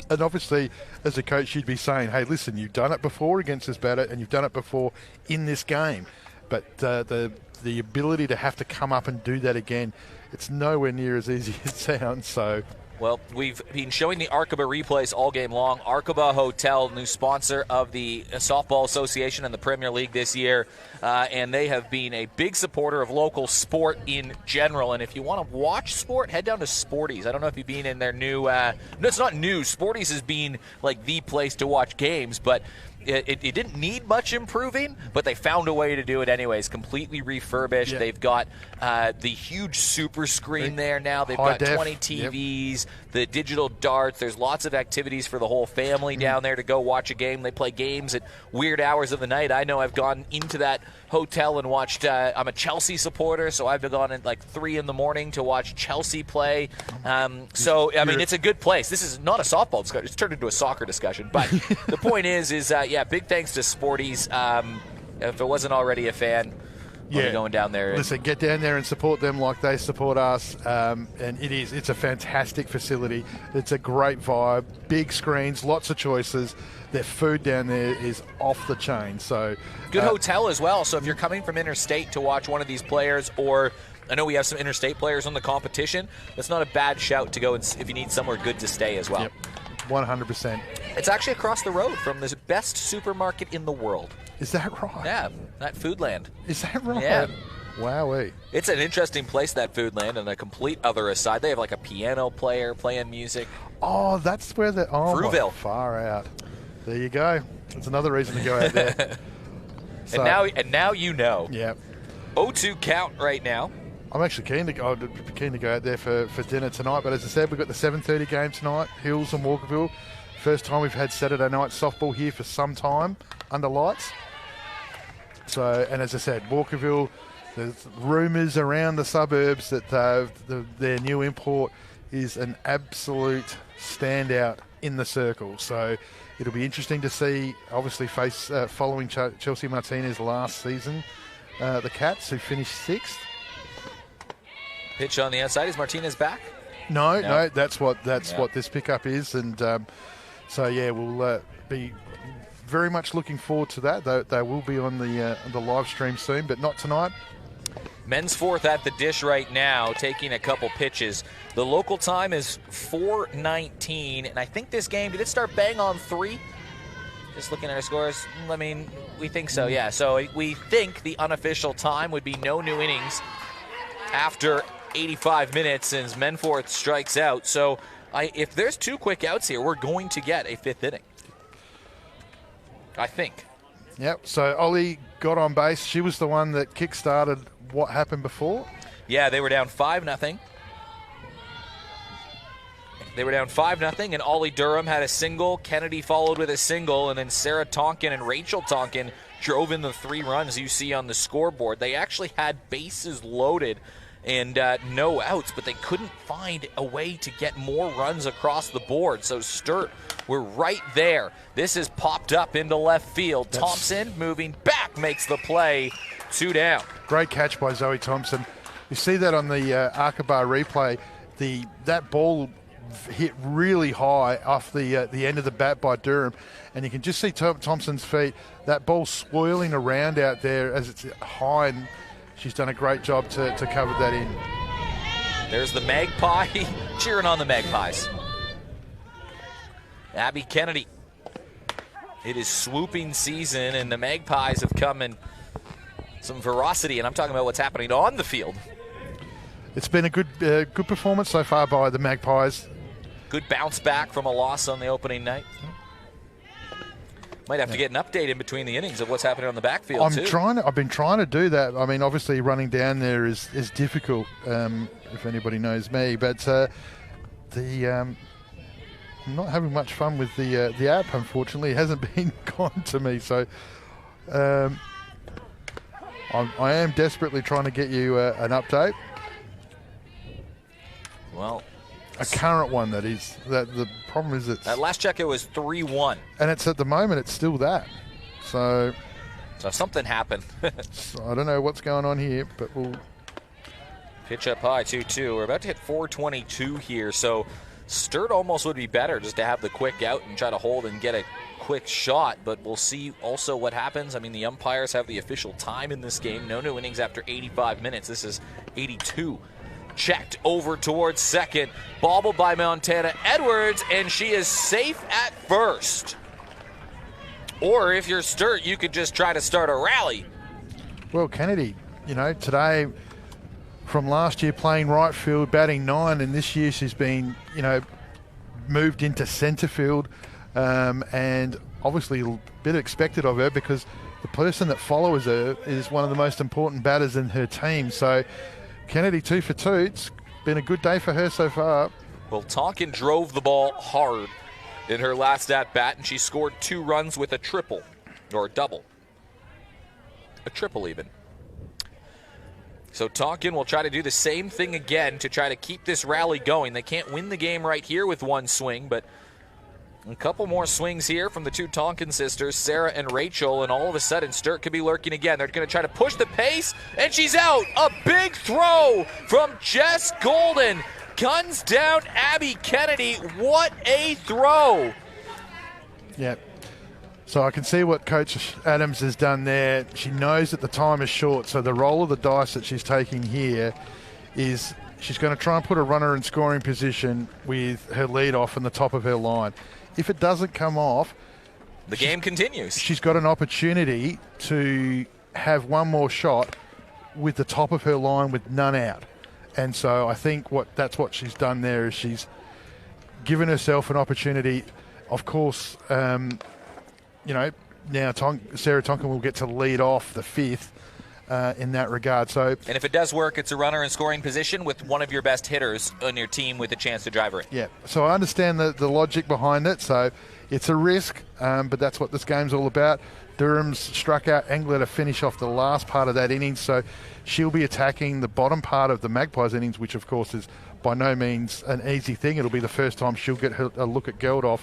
And obviously, as a coach, you'd be saying, hey, listen, you've done it before against this batter and you've done it before in this game. But the ability to have to come up and do that again, it's nowhere near as easy as it sounds. So, well, we've been showing the Arkaba replays all game long. Arkaba Hotel, new sponsor of the Softball Association and the Premier League this year, and they have been a big supporter of local sport in general. And if you want to watch sport, head down to Sporties. I don't know if you've been in their new no, it's not new. Sporties has been like the place to watch games, but it didn't need much improving, but they found a way to do it anyways. Completely refurbished. Yeah. They've got the huge super screen there now. They've got 20 TVs, the digital darts. There's lots of activities for the whole family down there to go watch a game. They play games at weird hours of the night. I know I've gone into that hotel and watched, I'm a Chelsea supporter, so I've gone at like 3 in the morning to watch Chelsea play. So, I mean, it's a good place. This is not a softball discussion. It's turned into a soccer discussion. But the point is yeah, big thanks to Sporties. If it wasn't already a fan, we'll be going down there. Listen, get down there and support them like they support us. And it's a fantastic facility. It's a great vibe, big screens, lots of choices. Their food down there is off the chain. So good hotel as well. So if you're coming from interstate to watch one of these players, or I know we have some interstate players on the competition, that's not a bad shout to go if you need somewhere good to stay as well. Yep. 100%. It's actually across the road from the best supermarket in the world. Is that right? Yeah, that Foodland. Is that right? Yeah. Wowee. It's an interesting place, that Foodland, and a complete other aside. They have like a piano player playing music. Oh, that's where the Frueville. Far out. There you go. That's another reason to go out there. So, and now you know. Yeah. 0-2 count right now. I'm actually keen to go out there for dinner tonight. But as I said, we've got the 7:30 game tonight, Hills and Walkerville. First time we've had Saturday night softball here for some time under lights. So, and as I said, Walkerville, there's rumours around the suburbs that their new import is an absolute standout in the circle. So it'll be interesting to see, obviously, following Chelsea Martinez last season, the Cats, who finished 6th. Pitch on the outside. Is Martinez back? No. That's what this pickup is, and so yeah, we'll be very much looking forward to that. They will be on the live stream soon, but not tonight. Men's 4th at the dish right now, taking a couple pitches. The local time is 4:19, and I think this game, did it start bang on 3? Just looking at our scores, I mean, we think so, yeah. So we think the unofficial time would be no new innings after 85 minutes since Men 4th strikes out. So if there's 2 quick outs here, we're going to get a 5th inning, I think. Yep, so Ollie got on base. She was the one that kick-started what happened before. Yeah, they were down 5-0. They were down 5-0, and Ollie Durham had a single. Kennedy followed with a single, and then Sarah Tonkin and Rachel Tonkin drove in the 3 runs you see on the scoreboard. They actually had bases loaded and no outs, but they couldn't find a way to get more runs across the board. So Sturt were right there. This is popped up into left field. Thompson moving back makes the play. 2 down. Great catch by Zoe Thompson. You see that on the Arkaba replay. That ball hit really high off the end of the bat by Durham, and you can just see Thompson's feet. That ball swirling around out there as it's high, and she's done a great job to cover that in. There's the Magpie cheering on the Magpies. Abby Kennedy. It is swooping season, and the Magpies have come in some ferocity, and I'm talking about what's happening on the field. It's been a good performance so far by the Magpies. Good bounce back from a loss on the opening night. Might have to get an update in between the innings of what's happening on the backfield, I've been trying to do that. I mean, obviously running down there is difficult, if anybody knows me. But I'm not having much fun with the app, unfortunately. It hasn't been kind to me. So I am desperately trying to get you an update. Well, a current one, that is. That the problem is at last check it was 3-1. And it's at the moment it's still that. So something happened. So I don't know what's going on here, but we'll pitch up high 2-2. We're about to hit 422 here, so Sturt almost would be better just to have the quick out and try to hold and get a quick shot, but we'll see also what happens. I mean, the umpires have the official time in this game. No new innings after 85 minutes. This is 82. Checked over towards second. Bobbled by Montana Edwards, and she is safe at first. Or if you're Sturt, you could just try to start a rally. Well, Kennedy, today from last year playing right field, batting 9, and this year she's been, moved into centre field, and obviously a bit expected of her because the person that follows her is one of the most important batters in her team. So Kennedy 2 for 2. It's been a good day for her so far. Well, Tonkin drove the ball hard in her last at-bat, and she scored 2 runs with a triple, or a double. A triple even. So Tonkin will try to do the same thing again to try to keep this rally going. They can't win the game right here with one swing, but a couple more swings here from the 2 Tonkin sisters, Sarah and Rachel, and all of a sudden Sturt could be lurking again. They're going to try to push the pace, and she's out. A big throw from Jess Golden. Guns down Abby Kennedy. What a throw. Yeah. So I can see what Coach Adams has done there. She knows that the time is short, so the roll of the dice that she's taking here is she's going to try and put a runner in scoring position with her lead off and the top of her line. If it doesn't come off, the game continues. She's got an opportunity to have one more shot with the top of her line with none out. And so I think that's what she's done there is she's given herself an opportunity. Of course, now Sarah Tonkin will get to lead off the 5th in that regard. So, and if it does work, it's a runner in scoring position with one of your best hitters on your team with a chance to drive her in. Yeah, so I understand the logic behind it. So it's a risk, but that's what this game's all about. Durham's struck out Engler to finish off the last part of that innings, so she'll be attacking the bottom part of the Magpies innings, which of course is by no means an easy thing. It'll be the first time she'll get a look at Geldof,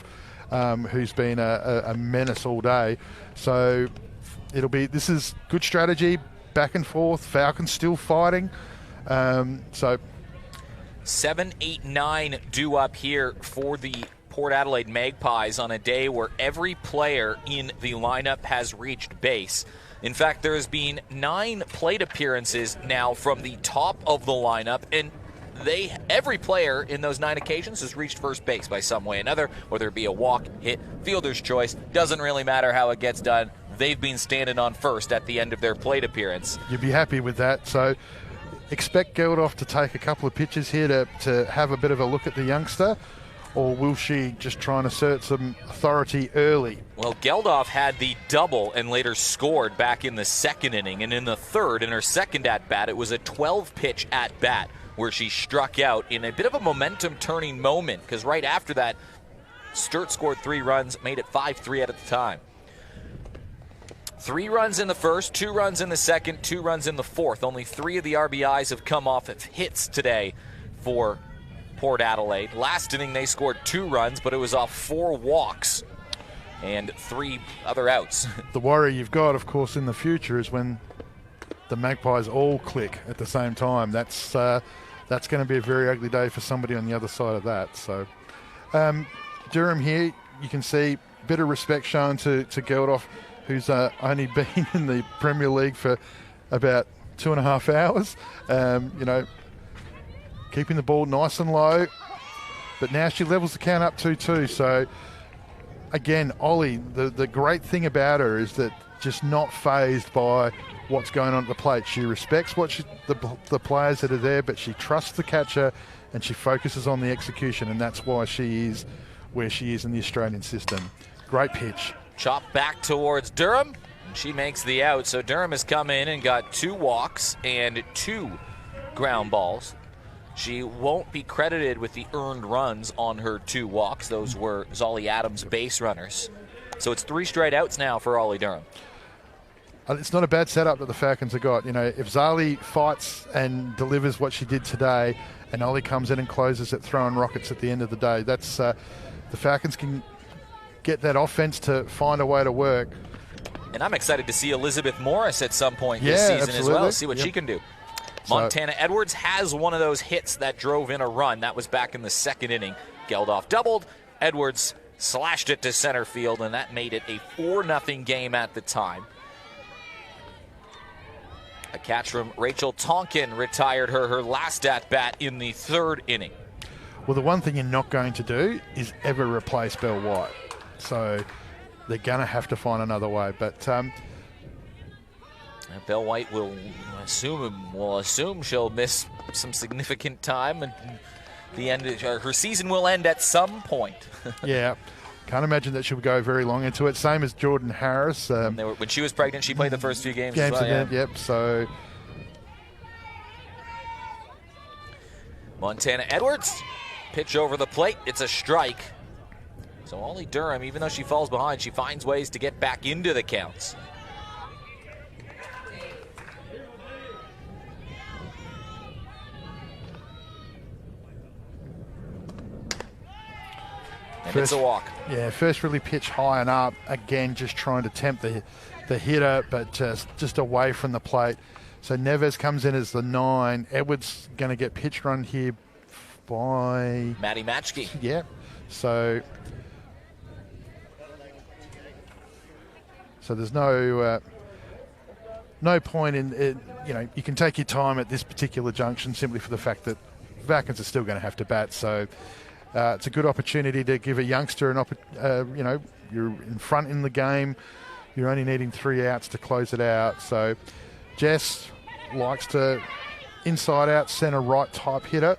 who's been a menace all day. So this is good strategy, back and forth. Falcons still fighting. 7, 8, 9 due up here for the Port Adelaide Magpies on a day where every player in the lineup has reached base. In fact, there has been 9 plate appearances now from the top of the lineup, and every player in those 9 occasions has reached first base by some way or another, whether it be a walk, hit, fielder's choice. Doesn't really matter how it gets done. They've been standing on first at the end of their plate appearance. You'd be happy with that. So expect Geldof to take a couple of pitches here to have a bit of a look at the youngster, or will she just try and assert some authority early? Well, Geldof had the double and later scored back in the 2nd inning, and in the 3rd, in her second at-bat, it was a 12-pitch at-bat where she struck out in a bit of a momentum-turning moment, because right after that, Sturt scored 3 runs, made it 5-3 at the time. 3 runs in the 1st, 2 runs in the 2nd, 2 runs in the 4th. Only 3 of the RBIs have come off of hits today for Port Adelaide. Last inning they scored 2 runs, but it was off 4 walks and 3 other outs. The worry you've got, of course, in the future is when the Magpies all click at the same time. That's going to be a very ugly day for somebody on the other side of that. So Durham here, you can see a bit of respect shown to Geldof, who's only been in the Premier League for about 2.5 hours. Keeping the ball nice and low, but now she levels the count up 2-2. So again, Ollie, the great thing about her is that just not phased by what's going on at the plate. She respects the players that are there, but she trusts the catcher and she focuses on the execution, and that's why she is where she is in the Australian system. Great pitch. Chop back towards Durham. She makes the out. So Durham has come in and got 2 walks and 2 ground balls. She won't be credited with the earned runs on her 2 walks. Those were Zolly Adams' base runners. So it's 3 straight outs now for Ollie Durham. It's not a bad setup that the Falcons have got. You know, if Zali fights and delivers what she did today, and Ollie comes in and closes it, throwing rockets at the end of the day, that's the Falcons can get that offense to find a way to work. And I'm excited to see Elizabeth Morris at some point this season absolutely. as well, see what she can do. Montana Edwards has one of those hits that drove in a run. That was back in the 2nd inning. Geldof doubled. Edwards slashed it to center field, and that made it a 4-0 game at the time. A catch from Rachel Tonkin retired her last at-bat in the 3rd inning. Well, the one thing you're not going to do is ever replace Belle White. So they're going to have to find another way. But Belle White will assume she'll miss some significant time, and the end her season will end at some point. Yeah, can't imagine that she'll go very long into it. Same as Jordan Harris. When she was pregnant, she played the first few games as well. Yep. So Montana Edwards, pitch over the plate. It's a strike. So Ollie Durham, even though she falls behind, she finds ways to get back into the counts. And it's a walk. Yeah, first really pitch high and up. Again, just trying to tempt the hitter, but just away from the plate. So Neves comes in as the 9. Edwards going to get pitch run here by Maddie Matchke. Yeah. So there's no point in it. You know, you can take your time at this particular junction simply for the fact that Falcons are still going to have to bat. So it's a good opportunity to give a youngster you know, you're in front in the game. You're only needing 3 outs to close it out. So Jess likes to inside out, centre right type hitter.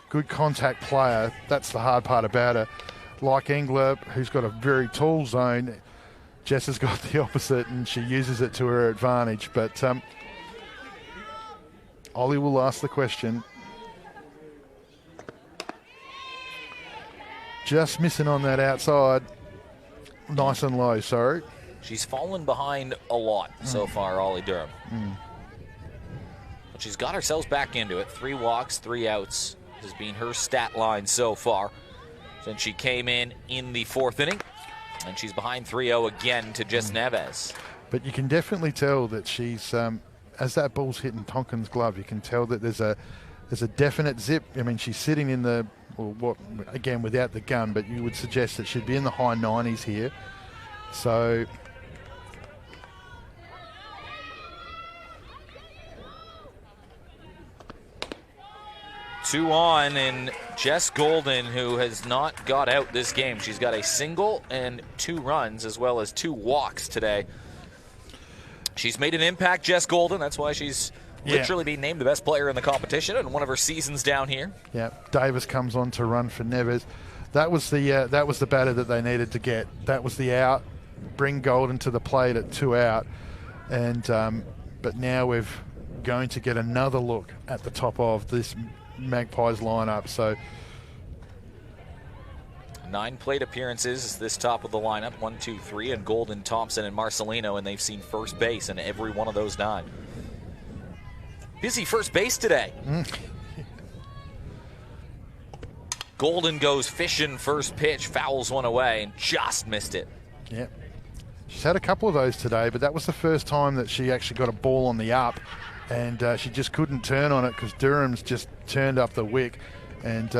Good contact player. That's the hard part about her. Like Engler, who's got a very tall zone, Jess has got the opposite, and she uses it to her advantage. But Ollie will ask the question. Just missing on that outside. Nice and low, sorry. She's fallen behind a lot so far, Ollie Durham. But she's got herself back into it. 3 walks, 3 outs has been her stat line so far since she came in the 4th inning. And she's behind 3-0 again to Jess Neves. But you can definitely tell that she's, as that ball's hitting Tonkin's glove, you can tell that there's a definite zip. I mean, she's sitting in the, again, without the gun, but you would suggest that she'd be in the high 90s here. So 2 on, and Jess Golden, who has not got out this game. She's got a single and 2 runs, as well as 2 walks today. She's made an impact, Jess Golden. That's why she's literally been named the best player in the competition in one of her seasons down here. Yeah, Davis comes on to run for Neves. That was the batter that they needed to get. That was the out. Bring Golden to the plate at 2 out, and but now we're going to get another look at the top of this Magpies lineup. So 9 plate appearances is this top of the lineup. 1, 2, 3, and Golden, Thompson, and Marcelino, and they've seen first base in every one of those 9. Busy first base today. Golden goes fishing first pitch, fouls one away, and just missed it. Yeah. She's had a couple of those today, but that was the first time that she actually got a ball on the up, and she just couldn't turn on it because Durham's just turned up the wick. And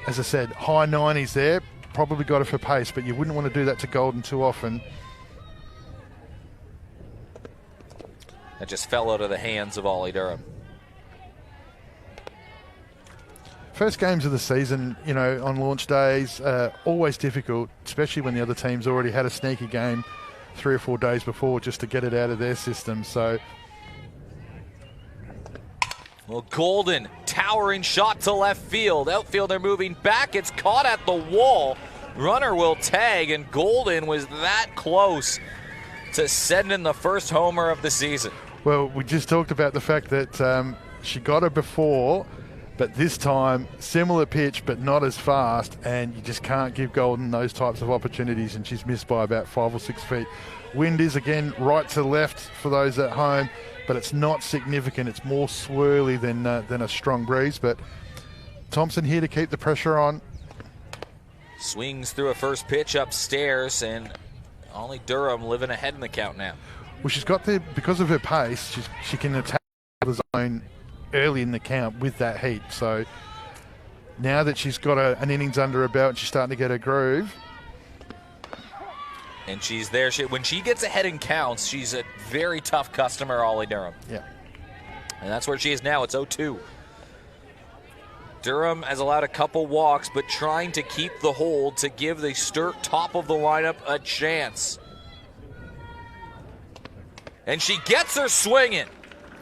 as I said, high 90s there, probably got her for pace, but you wouldn't want to do that to Golden too often. That just fell out of the hands of Ollie Durham. First games of the season, you know, on launch days, always difficult, especially when the other team's already had a sneaky game 3 or 4 days before just to get it out of their system. So Well, Golden, towering shot to left field. Outfielder moving back. It's caught at the wall. Runner will tag, and Golden was that close to sending the first homer of the season. Well, we just talked about the fact that she got her before, but this time, similar pitch, but not as fast, and you just can't give Golden those types of opportunities, and she's missed by about 5 or 6 feet. Wind is, again, right to left for those at home, but it's not significant. It's more swirly than a strong breeze, but Thompson here to keep the pressure on. Swings through a first pitch upstairs, and Ollie Durham living ahead in the count now. Well, she's got there, because of her pace, she can attack the zone early in the count with that heat. So now that she's got an innings under her belt, she's starting to get her groove. And she's there. When she gets ahead in counts, she's a very tough customer, Ollie Durham. Yeah. And that's where she is now. It's 0-2. Durham has allowed a couple walks, but trying to keep the hold to give the Sturt top of the lineup a chance. And she gets her swinging.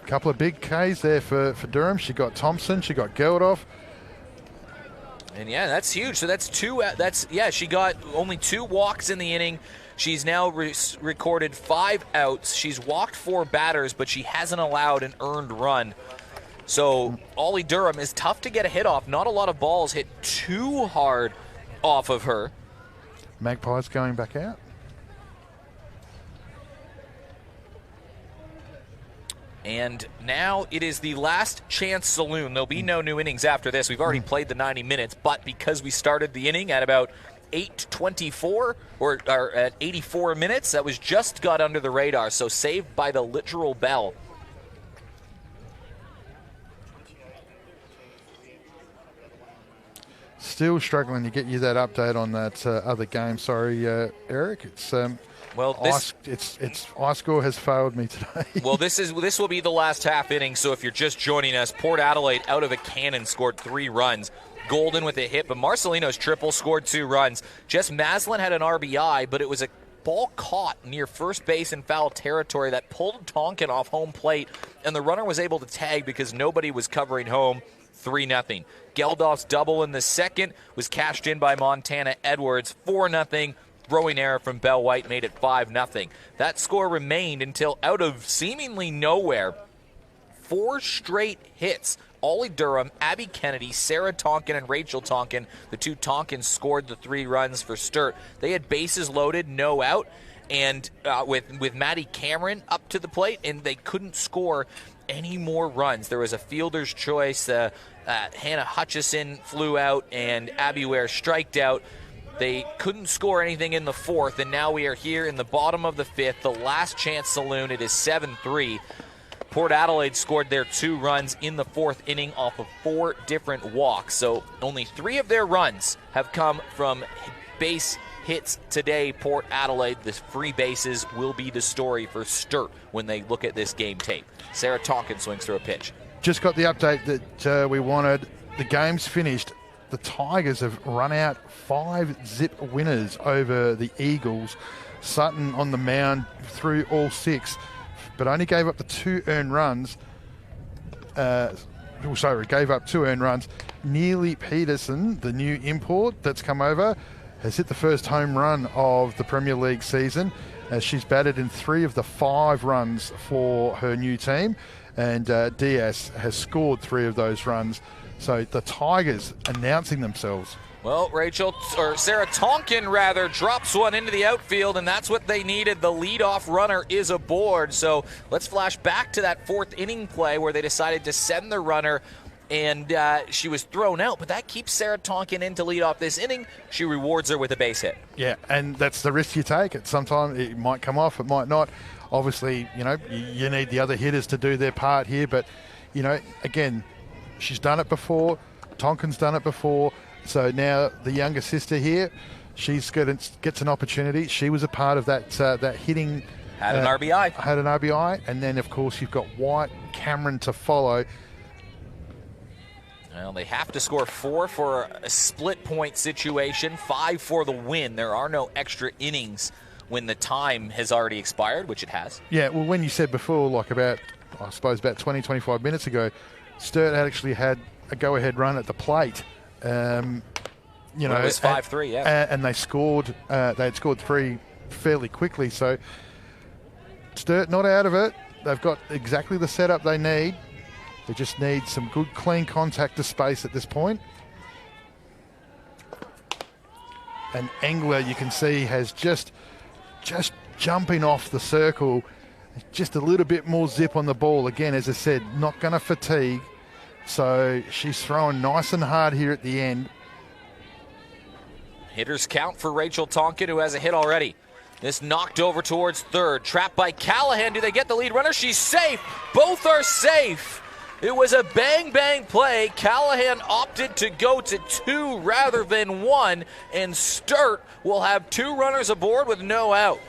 A couple of big Ks there for Durham. She got Thompson, she got Geldof. And yeah, that's huge. So that's two. She got only 2 walks in the inning. She's now recorded 5 outs. She's walked 4 batters, but she hasn't allowed an earned run. So Ollie Durham is tough to get a hit off. Not a lot of balls hit too hard off of her. Magpies going back out. And now it is the last chance saloon. There'll be no new innings after this. We've already played the 90 minutes, but because we started the inning at about 8:24 or at 84 minutes, that was just got under the radar, so saved by the literal bell. Still struggling to get you that update on that other game. Sorry, Eric. It's ice score has failed me today. Well, this will be the last half inning. So if you're just joining us, Port Adelaide out of a cannon scored 3 runs. Golden with a hit, but Marcelino's triple scored 2 runs. Jess Maslin had an RBI, but it was a ball caught near first base in foul territory that pulled Tonkin off home plate, and the runner was able to tag because nobody was covering home. 3-0. Geldof's double in the second was cashed in by Montana Edwards. 4-0. Throwing error from Bell White made it 5-0. That score remained until out of seemingly nowhere, 4 straight hits. Ollie Durham, Abby Kennedy, Sarah Tonkin, and Rachel Tonkin. The 2 Tonkins scored the 3 runs for Sturt. They had bases loaded, no out, and with Maddie Cameron up to the plate, and they couldn't score any more runs. There was a fielder's choice. Hannah Hutchison flew out, and Abby Ware striked out. They couldn't score anything in the 4th, and now we are here in the bottom of the 5th, the last chance saloon. It is 7-3. Port Adelaide scored their 2 runs in the 4th inning off of 4 different walks. So only 3 of their runs have come from base hits today. Port Adelaide, the free bases will be the story for Sturt when they look at this game tape. Sarah Tonkin swings through a pitch. Just got the update that we wanted. The game's finished. The Tigers have run out 5-zip winners over the Eagles. Sutton on the mound through all 6, but only gave up the 2 earned runs. Gave up 2 earned runs. Neely Peterson, the new import that's come over, has hit the first home run of the Premier League season. She's batted in 3 of the 5 runs for her new team, and Diaz has scored 3 of those runs. So the Tigers announcing themselves. Well, Sarah Tonkin rather drops one into the outfield, and that's what they needed. The leadoff runner is aboard. So let's flash back to that 4th inning play where they decided to send the runner, and she was thrown out. But that keeps Sarah Tonkin in to lead off this inning. She rewards her with a base hit. Yeah, and that's the risk you take. Sometimes it might come off, it might not. Obviously, you need the other hitters to do their part here. But, again, she's done it before. Tonkin's done it before. So now the younger sister here, gets an opportunity. She was a part of that hitting. Had an RBI. Had an RBI. And then, of course, you've got White, Cameron to follow. Well, they have to score 4 for a split point situation, 5 for the win. There are no extra innings when the time has already expired, which it has. Yeah, well, when you said before, about 20, 25 minutes ago, Sturt actually had a go-ahead run at the plate. You know, it was 5-3, yeah. And they scored. They had scored 3 fairly quickly. So Sturt not out of it. They've got exactly the setup they need. They just need some good, clean contact to space at this point. And Engler, you can see, has just jumping off the circle, just a little bit more zip on the ball. Again, as I said, not going to fatigue. So she's throwing nice and hard here at the end. Hitters count for Rachel Tonkin, who has a hit already. This knocked over towards third. Trapped by Callahan. Do they get the lead runner? She's safe. Both are safe. It was a bang-bang play. Callahan opted to go to 2 rather than 1, and Sturt will have 2 runners aboard with no out.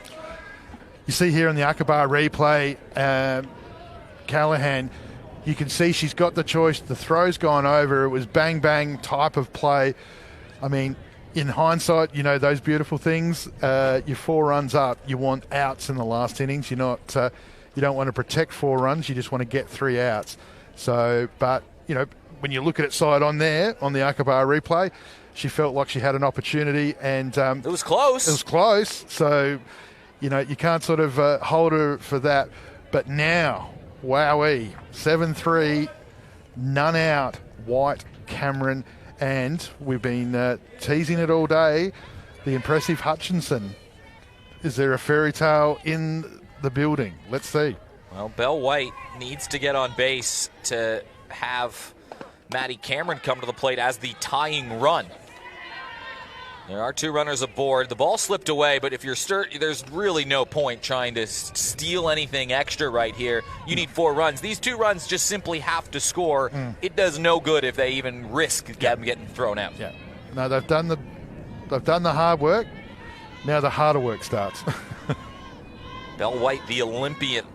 You see here in the Aqaba replay, Callahan, you can see she's got the choice. The throw's gone over. It was bang-bang type of play. I mean, in hindsight, you know, those beautiful things, you're 4 runs up. You want outs in the last innings. You're not, you don't want to protect 4 runs. You just want to get 3 outs. So, but, you know, when you look at it side on there, on the Aqaba replay, she felt like she had an opportunity, and it was close. It was close. So, you know, you can't sort of hold her for that. But now, wowee, 7-3, none out, White, Cameron, and we've been teasing it all day, the impressive Hutchinson. Is there a fairy tale in the building? Let's see. Well, Belle White needs to get on base to have Maddie Cameron come to the plate as the tying run. There are 2 runners aboard. The ball slipped away, but if you're Sturt, there's really no point trying to steal anything extra right here. You need 4 runs. These 2 runs just simply have to score. It does no good if they even risk getting thrown out. Yeah. No, they've done the hard work. Now the harder work starts. Belle White, the Olympian.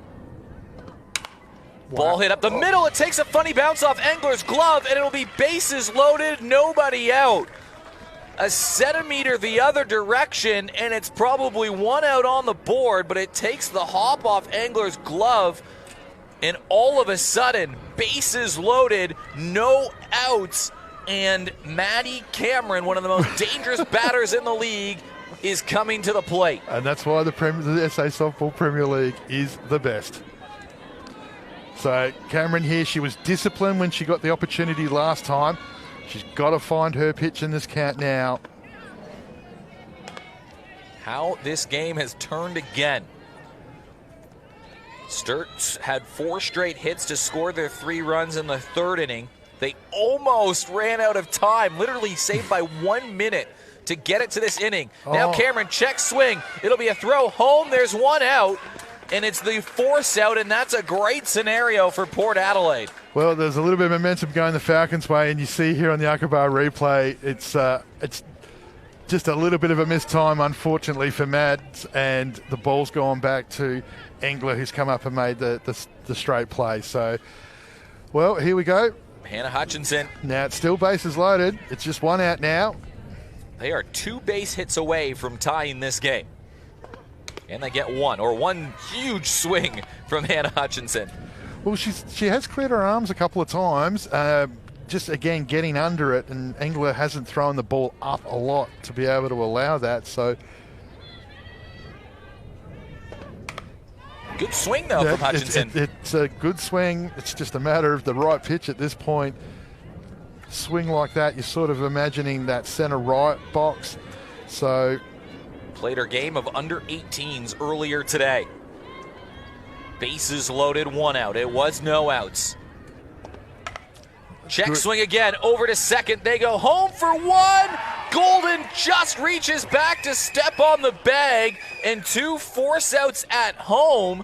Wow. Ball hit up the middle. It takes a funny bounce off Engler's glove, and it'll be bases loaded, nobody out. A centimeter the other direction, and it's probably 1 out on the board, but it takes the hop off Engler's glove, and all of a sudden, bases loaded, no outs, and Maddie Cameron, one of the most dangerous batters in the league, is coming to the plate. And that's why the SA Softball Premier League is the best. So Cameron here, she was disciplined when she got the opportunity last time. She's got to find her pitch in this count now. How this game has turned again. Sturt had 4 straight hits to score their 3 runs in the 3rd inning. They almost ran out of time, literally saved by 1 minute to get it to this inning. Now Cameron checks swing. It'll be a throw home. There's 1 out. And it's the 4th out, and that's a great scenario for Port Adelaide. Well, there's a little bit of momentum going the Falcons' way, and you see here on the Aqaba replay, it's just a little bit of a missed time, unfortunately, for Mads, and the ball's gone back to Engler, who's come up and made the straight play. So, well, here we go. Hannah Hutchinson. Now it's still bases loaded. It's just 1 out now. They are 2 base hits away from tying this game. And they get 1 huge swing from Hannah Hutchinson. Well, she has cleared her arms a couple of times, just again getting under it, and Engler hasn't thrown the ball up a lot to be able to allow that. So good swing though from Hutchinson. It's a good swing. It's just a matter of the right pitch at this point. Swing like that, you're sort of imagining that center right box. So. Played her game of under 18s earlier today. Bases loaded, 1 out. It was no outs. Check swing again, over to second. They go home for 1. Golden just reaches back to step on the bag, and 2 force outs at home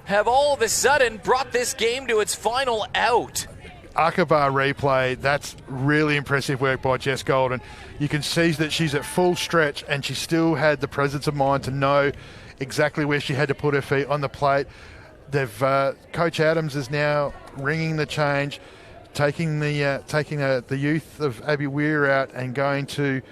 have all of a sudden brought this game to its final out. Aqaba replay, that's really impressive work by Jess Golden. You can see that she's at full stretch, and she still had the presence of mind to know exactly where she had to put her feet on the plate. Coach Adams is now ringing the change, taking the youth of Abby Weir out, and going to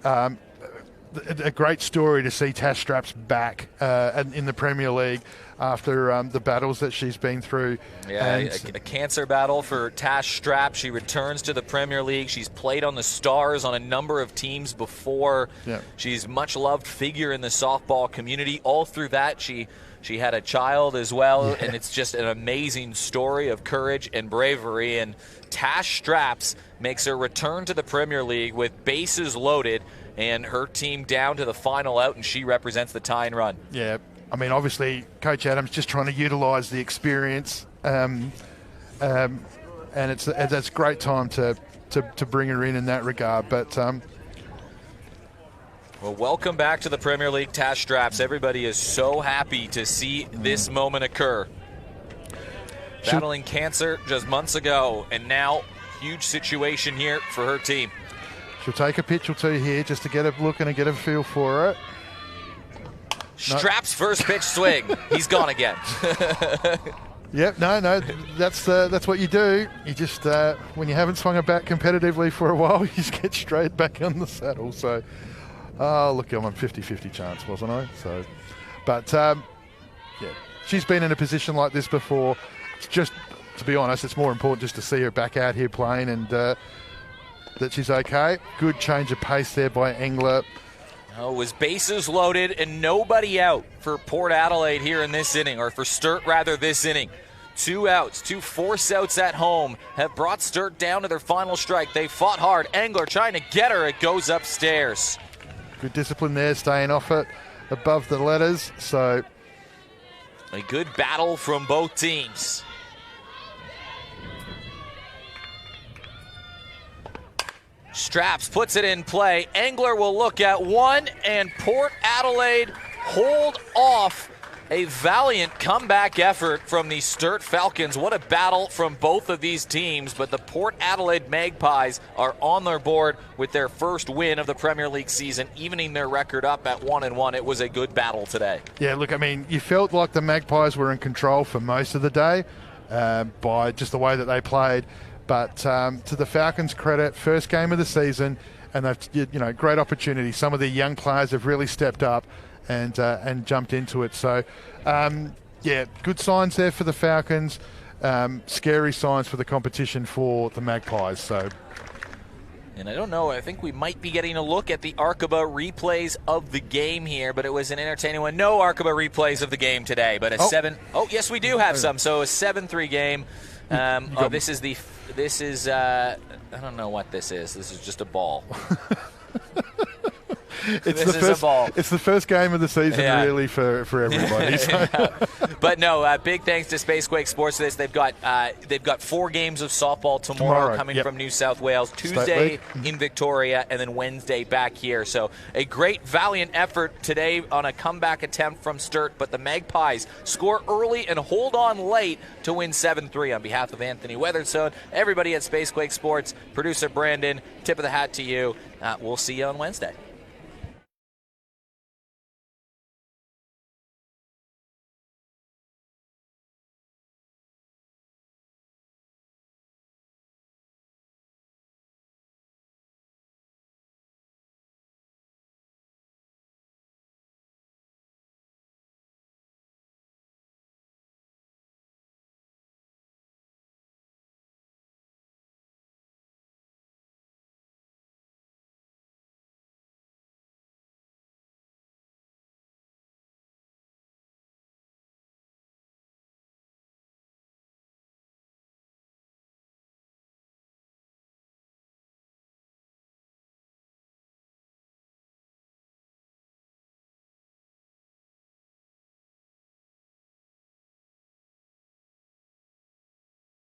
a great story to see Tash Straps back in the Premier League after the battles that she's been through. Yeah, And a cancer battle for Tash Strap. She returns to the Premier League. She's played on the Stars on a number of teams before. Yeah. She's a much-loved figure in the softball community. All through that, she had a child as well, and it's just an amazing story of courage and bravery. And Tash Straps makes her return to the Premier League with bases loaded and her team down to the final out, and she represents the tying run. Yeah, I mean, obviously, Coach Adams just trying to utilise the experience, and it's a great time to bring her in that regard. But well, welcome back to the Premier League, Tash Straps. Everybody is so happy to see this moment occur. Battling cancer just months ago, and now huge situation here for her team. She'll take a pitch or two here just to get a look and get a feel for it. Straps' first pitch swing. He's gone again. Yep, no, that's what you do. You just, when you haven't swung a bat competitively for a while, you just get straight back on the saddle. So, look, I'm on 50-50 chance, wasn't I? So, but, yeah, she's been in a position like this before. It's just, to be honest, it's more important just to see her back out here playing and that she's okay. Good change of pace there by Engler. Oh, it was bases loaded and nobody out for Port Adelaide here in this inning, or for Sturt rather this inning. 2 outs, 2 force outs at home have brought Sturt down to their final strike. They fought hard. Engler trying to get her. It goes upstairs. Good discipline there, staying off it, above the letters. So a good battle from both teams. Straps puts it in play. Engler will look at one, and Port Adelaide hold off. A valiant comeback effort from the Sturt Falcons. What a battle from both of these teams, but the Port Adelaide Magpies are on their board with their first win of the Premier League season, evening their record up at 1-1. It was a good battle today. Yeah, look, I mean, you felt like the Magpies were in control for most of the day by just the way that they played. But to the Falcons' credit, first game of the season, and they've, great opportunity. Some of the young players have really stepped up and jumped into it. So, yeah, good signs there for the Falcons. Scary signs for the competition for the Magpies. So, and I don't know, I think we might be getting a look at the Arkaba replays of the game here, but it was an entertaining one. No Arkaba replays of the game today, but yes, we do have some. So a 7-3 game. This is I don't know what this is. This is just a ball. A ball. It's the first game of the season, really, for everybody. So. But no, big thanks to Spacequake Sports for this. They've got 4 games of softball tomorrow coming from New South Wales, Tuesday in Victoria, and then Wednesday back here. So a great, valiant effort today on a comeback attempt from Sturt, but the Magpies score early and hold on late to win 7-3. On behalf of Anthony Weatherstone, everybody at Spacequake Sports, producer Brandon, tip of the hat to you. We'll see you on Wednesday.